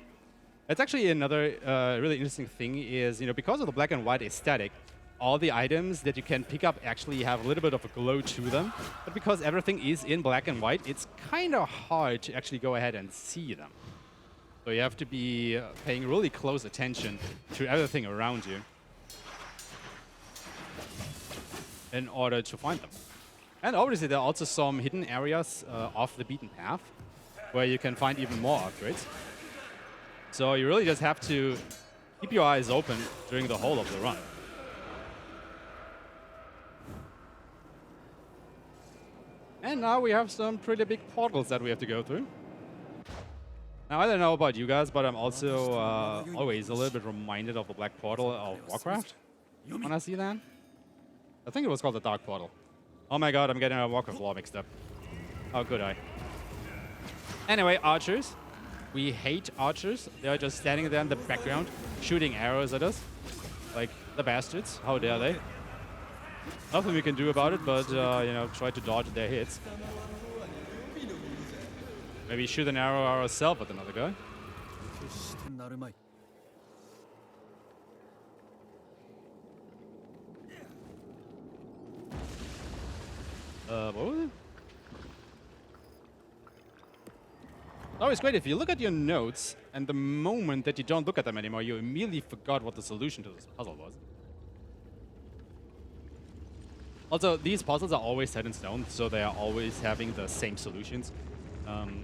It's actually another really interesting thing is, you know, because of the black and white aesthetic, all the items that you can pick up actually have a little bit of a glow to them. But because everything is in black and white, it's kind of hard to actually go ahead and see them. So you have to be paying really close attention to everything around you in order to find them. And obviously there are also some hidden areas off the beaten path where you can find even more upgrades. So you really just have to keep your eyes open during the whole of the run. And now we have some pretty big portals that we have to go through. Now, I don't know about you guys, but I'm also always a little bit reminded of the Black Portal of Warcraft when I see that. I think it was called the Dark Portal. Oh my god, I'm getting our Warcraft lore mixed up. How could I? Anyway, archers. We hate archers. They're just standing there in the background, shooting arrows at us. Like the bastards. How dare they? Nothing we can do about it, but, you know, try to dodge their hits. Maybe shoot an arrow ourselves at another guy. What was it? It's always great if you look at your notes, and the moment that you don't look at them anymore, you immediately forgot what the solution to this puzzle was. Also, these puzzles are always set in stone, so they are always having the same solutions.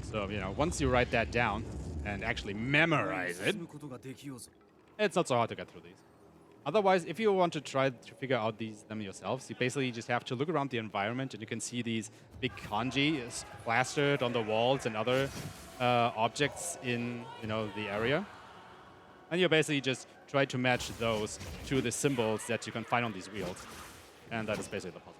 So, you know, once you write that down and actually memorize it, it's not so hard to get through these. Otherwise, if you want to try to figure out them yourselves, you basically just have to look around the environment, and you can see these big kanji plastered on the walls and other objects in, you know, the area. And you basically just try to match those to the symbols that you can find on these wheels. And that is basically the puzzle.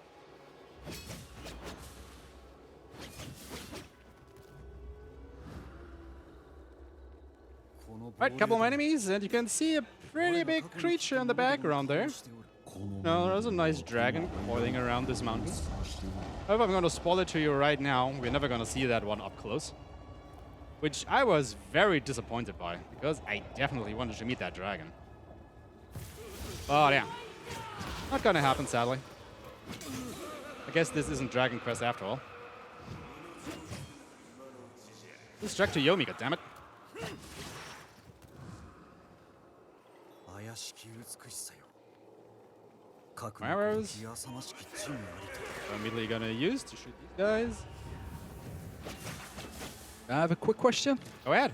Alright, couple of enemies, and you can see a pretty big creature in the background there. Now, there's a nice dragon coiling around this mountain. However, I'm going to spoil it to you right now. We're never going to see that one up close. Which I was very disappointed by, because I definitely wanted to meet that dragon. But yeah, not going to happen, sadly. I guess this isn't Dragon Quest after all. Let's track to Yomi, goddammit. Arrows. I'm immediately gonna use to shoot these guys. I have a quick question. Go ahead.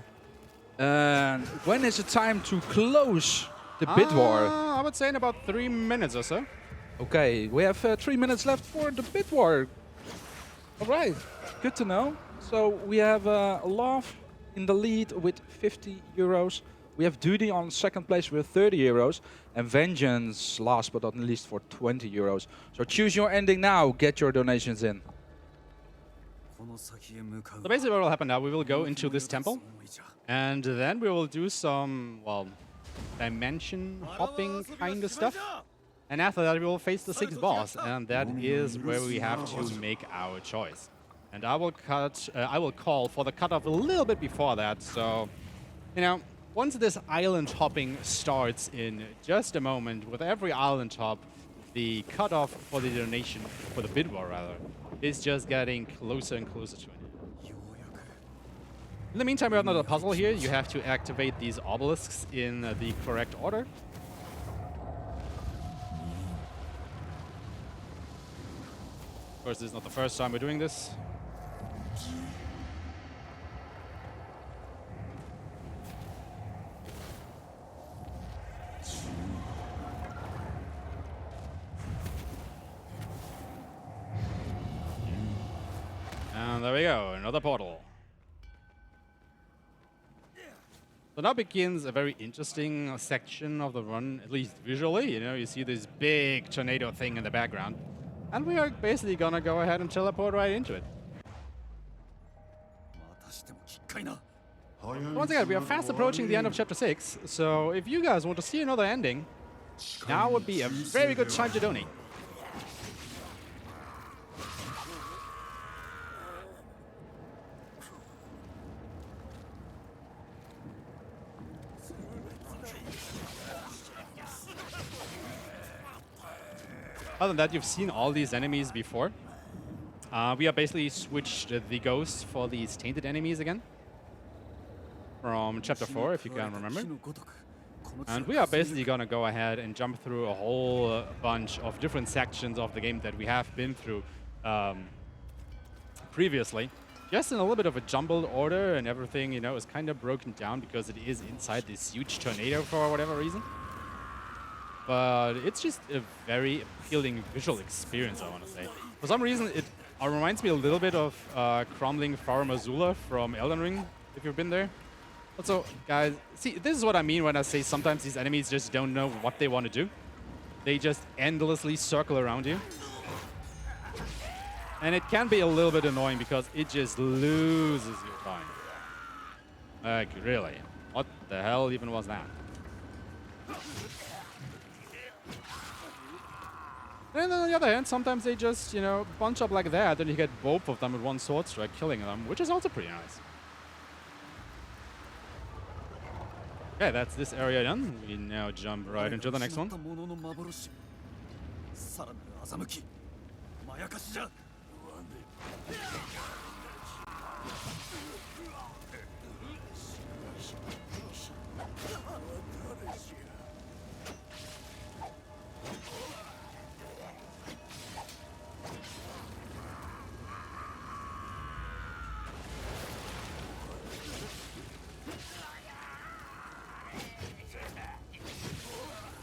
When is it time to close the bid war? I would say in about 3 minutes or so. Okay, we have 3 minutes left for the bid war. All right, good to know. So we have Love in the lead with 50 euros. We have Duty on second place with 30 euros. And Vengeance, last but not least, for 20 euros. So choose your ending now. Get your donations in. So basically what will happen now, we will go into this temple. And then we will do some, well, dimension hopping kind of stuff. And after that, we will face the 6th boss. And that is where we have to make our choice. And I will call for the cutoff a little bit before that. So, you know, once this island hopping starts in just a moment, with every island hop the cutoff for the donation, for the bid war rather, is just getting closer and closer to an end. In the meantime, we have another puzzle here. You have to activate these obelisks in the correct order. Of course, this is not the first time we're doing this. And there we go, another portal. So now begins a very interesting section of the run, at least visually. You know, you see this big tornado thing in the background. And we are basically gonna go ahead and teleport right into it. Once again, we are fast approaching the end of Chapter 6, so if you guys want to see another ending, now would be a very good time to donate. Other than that, you've seen all these enemies before. We have basically switched the ghosts for these tainted enemies again. From Chapter 4, if you can remember. And we are basically gonna go ahead and jump through a whole bunch of different sections of the game that we have been through previously. Just in a little bit of a jumbled order, and everything, you know, is kind of broken down because it is inside this huge tornado for whatever reason. But it's just a very appealing visual experience, I want to say. For some reason, it reminds me a little bit of crumbling Farum Azula from Elden Ring, if you've been there. Also, guys, see, this is what I mean when I say sometimes these enemies just don't know what they want to do. They just endlessly circle around you. And it can be a little bit annoying because it just loses your time. Like, really? What the hell even was that? And then on the other hand, sometimes they just, you know, bunch up like that, and you get both of them with one sword strike, killing them, which is also pretty nice. Okay, that's this area done. We now jump right into the next one.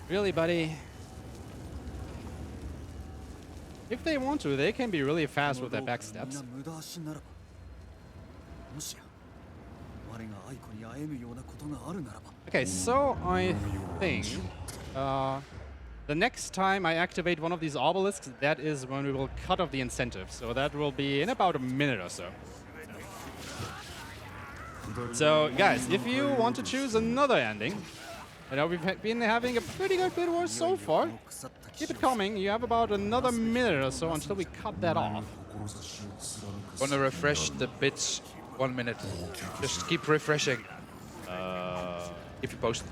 Really, buddy? If they want to, they can be really fast with their backstabs. Okay, so I think the next time I activate one of these obelisks, that is when we will cut off the incentive. So that will be in about a minute or so. So, guys, if you want to choose another ending, you know, we've been having a pretty good bid war so far. Keep it coming. You have about another minute or so until we cut that off. Want to refresh the bits 1 minute. Just keep refreshing. If you post.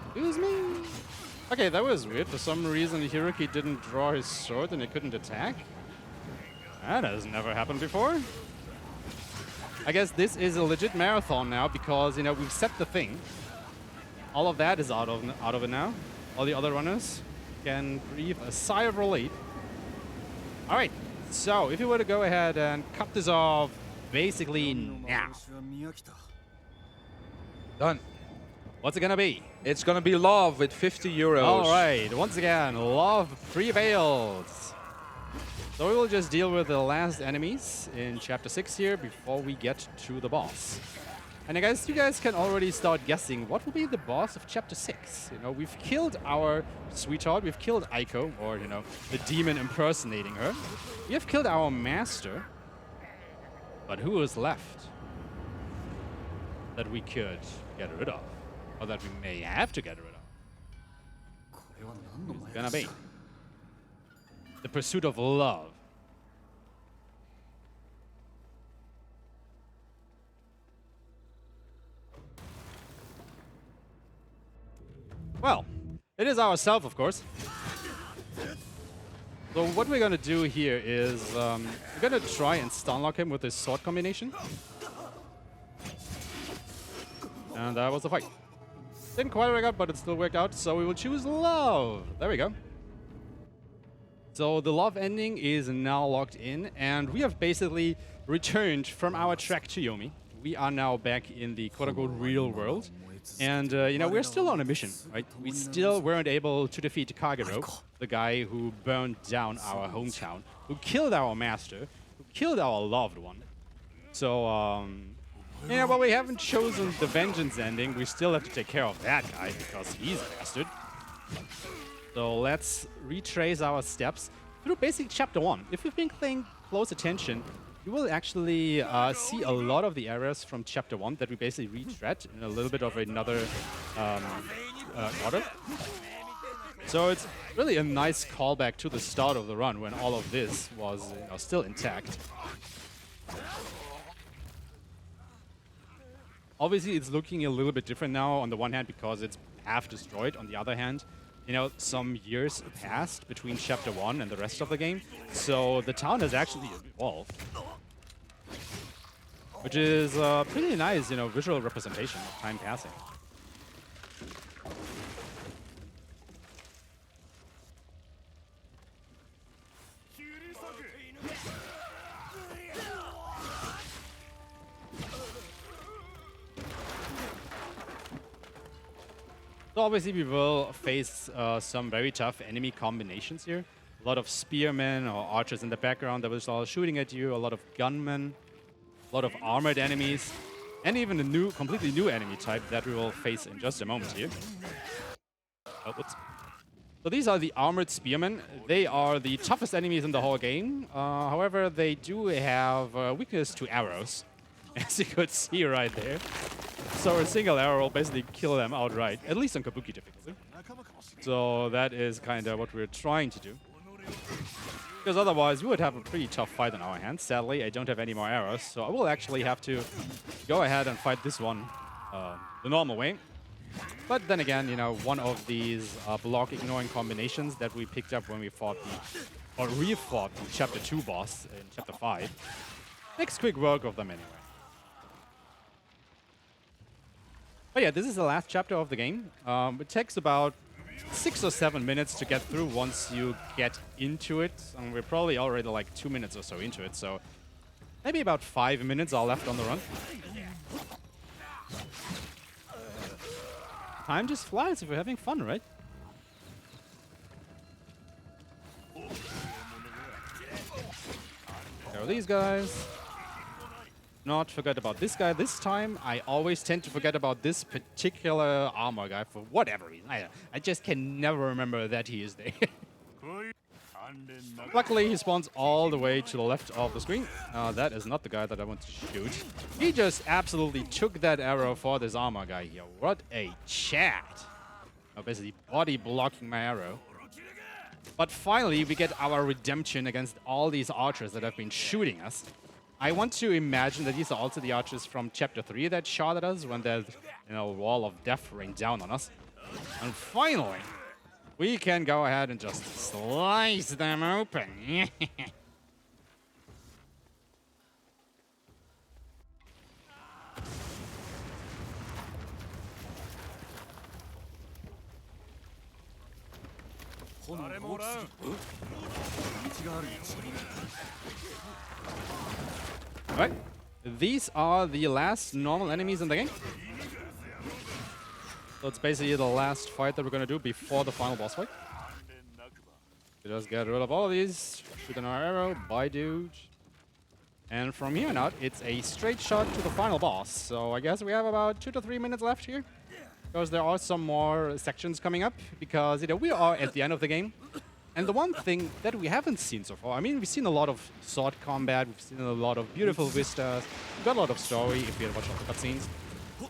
Excuse me. Okay, that was weird. For some reason, Hiroki didn't draw his sword and he couldn't attack. That has never happened before. I guess this is a legit marathon now because, you know, we've set the thing. All of that is out of it now. All the other runners can breathe a sigh of relief. All right, so if you were to go ahead and cut this off basically now. Done. What's it gonna be? It's gonna be love with 50 euros. All right, once again, love prevails. So we will just deal with the last enemies in Chapter 6 here before we get to the boss. And I guess you guys can already start guessing what will be the boss of Chapter 6. You know, we've killed our sweetheart, we've killed Aiko, or, you know, the demon impersonating her. We have killed our master. But who is left that we could get rid of? Or that we may have to get rid of? Who's gonna be? The pursuit of love. Well, it is ourself, of course. So what we're gonna do here is we're gonna try and stunlock him with this sword combination. And that was the fight. Didn't quite work out, but it still worked out. So we will choose love. There we go. So the love ending is now locked in, and we have basically returned from our trek to Yomi. We are now back in the quote-unquote real world. And, you know, we're still on a mission, right? We still weren't able to defeat Kagero, the guy who burned down our hometown, who killed our master, who killed our loved one. So, yeah, well, we haven't chosen the vengeance ending. We still have to take care of that guy because he's a bastard. So let's retrace our steps through basically chapter 1. If you've been paying close attention, you will actually see a lot of the areas from chapter 1 that we basically retread in a little bit of another order. So it's really a nice callback to the start of the run when all of this was still intact. Obviously, it's looking a little bit different now on the one hand because it's half destroyed. On the other hand, you know, some years passed between chapter 1 and the rest of the game. So the town has actually evolved. Which is a pretty nice, you know, visual representation of time passing. So obviously we will face some very tough enemy combinations here. A lot of spearmen or archers in the background that will start shooting at you, a lot of gunmen, a lot of armored enemies, and even a completely new enemy type that we will face in just a moment here. Oh, whoops. So these are the armored spearmen. They are the toughest enemies in the whole game. However, they do have weakness to arrows, as you could see right there. So a single arrow will basically kill them outright, at least on Kabuki difficulty. So that is kind of what we're trying to do. Because otherwise we would have a pretty tough fight on our hands. Sadly, I don't have any more arrows, so I will actually have to go ahead and fight this one the normal way. But then again, you know, one of these block-ignoring combinations that we picked up when we fought or re-fought the Chapter 2 boss in Chapter 5 makes quick work of them anyway. But yeah, this is the last chapter of the game. It takes about 6 or 7 minutes to get through once you get into it. And we're probably already like 2 minutes or so into it, so maybe about 5 minutes are left on the run. Time just flies if we're having fun, right? There are these guys. Not forget about this guy. This time, I always tend to forget about this particular armor guy for whatever reason. I just can never remember that he is there. Luckily, he spawns all the way to the left of the screen. That is not the guy that I want to shoot. He just absolutely took that arrow for this armor guy here. What a chat. Basically, body blocking my arrow. But finally, we get our redemption against all these archers that have been shooting us. I want to imagine that these are also the archers from Chapter 3 that shot at us when the wall of death rained down on us. And finally, we can go ahead and just slice them open. Alright, these are the last normal enemies in the game. So it's basically the last fight that we're gonna do before the final boss fight. We just get rid of all of these, shoot an arrow, bye dude. And from here on out, it's a straight shot to the final boss. So I guess we have about 2 to 3 minutes left here. Because there are some more sections coming up, because we are at the end of the game. And the one thing that we haven't seen so far, I mean, we've seen a lot of sword combat, we've seen a lot of beautiful vistas, we've got a lot of story if you had watched all the cutscenes.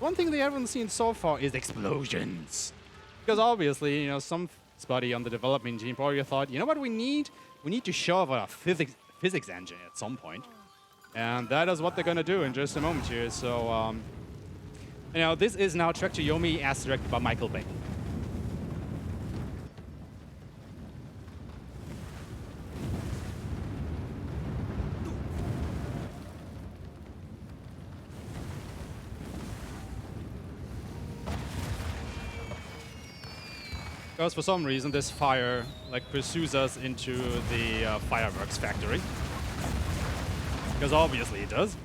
One thing they haven't seen so far is explosions. Because obviously, somebody on the development team probably thought, you know what we need? We need to show off our physics engine at some point. And that is what they're going to do in just a moment here. So, this is now Trek to Yomi as directed by Michael Bay. 「Because for some reason this fire like pursues us into the fireworks factory. Because obviously it does.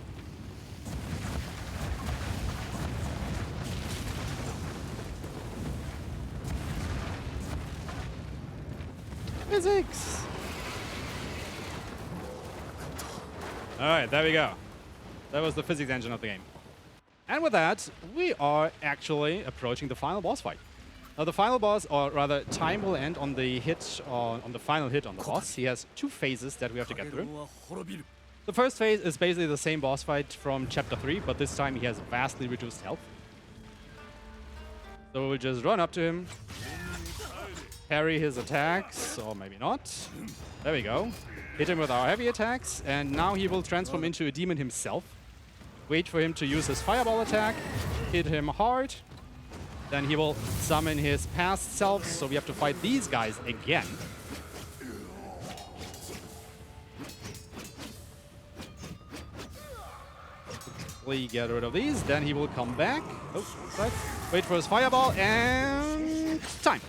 Physics! Alright, there we go. That was the physics engine of the game. And with that, we are actually approaching the final boss fight. Now the final boss, or rather time will end on the hit, on the final hit on the boss. He has 2 phases that we have to get through. The first phase is basically the same boss fight from Chapter 3, but this time he has vastly reduced health. So we'll just run up to him, parry his attacks, or maybe not. There we go. Hit him with our heavy attacks, and now he will transform into a demon himself. Wait for him to use his fireball attack, hit him hard, then he will summon his past selves, so we have to fight these guys again. We get rid of these, then he will come back. Oh, right. Wait for his fireball, and time.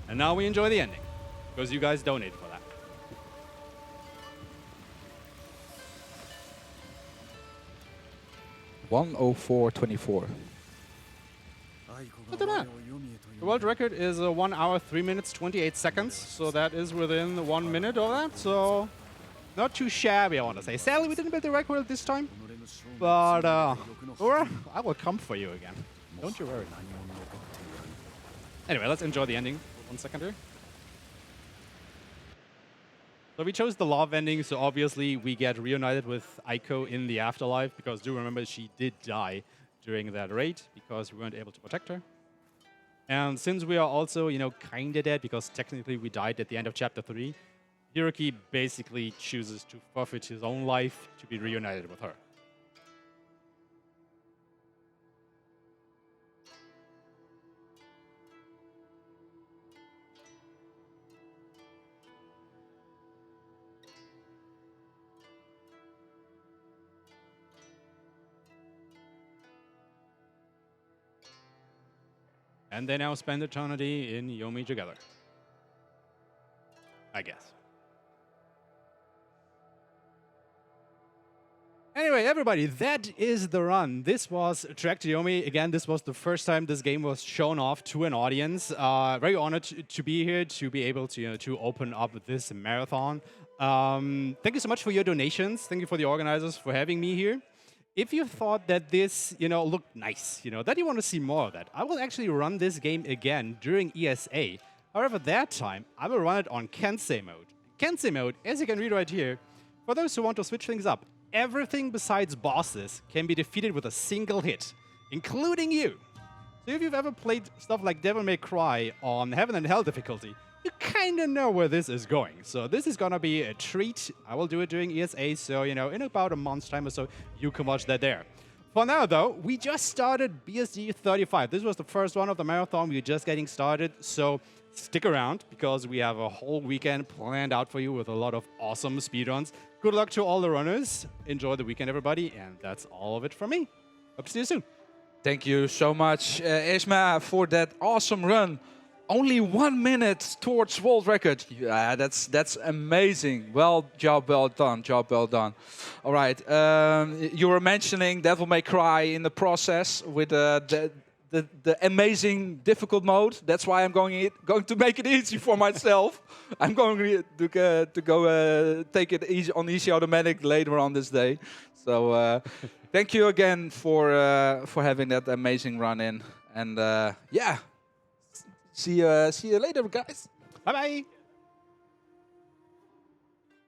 And now we enjoy the ending, because you guys donated for that. 1:04:24. Not too bad. The world record is 1 hour, 3 minutes, 28 seconds. So that is within 1 minute of that. So not too shabby, I want to say. Sadly, we didn't beat the record this time. But I will come for you again. Don't you worry. Anyway, let's enjoy the ending for 1 second here. So we chose the love ending, so obviously we get reunited with Aiko in the afterlife, because do remember she did die during that raid because we weren't able to protect her. And since we are also, you know, kinda dead, because technically we died at the end of Chapter 3, Hiroki basically chooses to forfeit his own life to be reunited with her. And they now spend eternity in Yomi together. I guess. Anyway, everybody, that is the run. This was Trek to Yomi. Again, this was the first time this game was shown off to an audience. Very honored to be here, to be able to, you know, to open up this marathon. Thank you so much for your donations. Thank you for the organizers for having me here. If you thought that this, you know, looked nice, you know, that you want to see more of that, I will actually run this game again during ESA. However, that time, I will run it on Kensei mode. Kensei mode, as you can read right here, for those who want to switch things up, everything besides bosses can be defeated with a single hit, including you. So if you've ever played stuff like Devil May Cry on Heaven and Hell difficulty, you kind of know where this is going. So this is going to be a treat. I will do it during ESA, so, you know, in about a month's time or so, you can watch that there. For now, though, we just started BSG 35. This was the first one of the marathon. We're just getting started, so stick around, because we have a whole weekend planned out for you with a lot of awesome speedruns. Good luck to all the runners. Enjoy the weekend, everybody, and that's all of it from me. Hope to see you soon. Thank you so much, Aeshmah, for that awesome run. Only 1 minute towards world record. Yeah, that's amazing. Well done, job well done. All right, you were mentioning Devil May Cry in the process with the amazing difficult mode. That's why I'm going to make it easy for myself. I'm going to go take it easy on easy automatic later on this day. So thank you again for having that amazing run in, and yeah. See you later, guys. Bye-bye.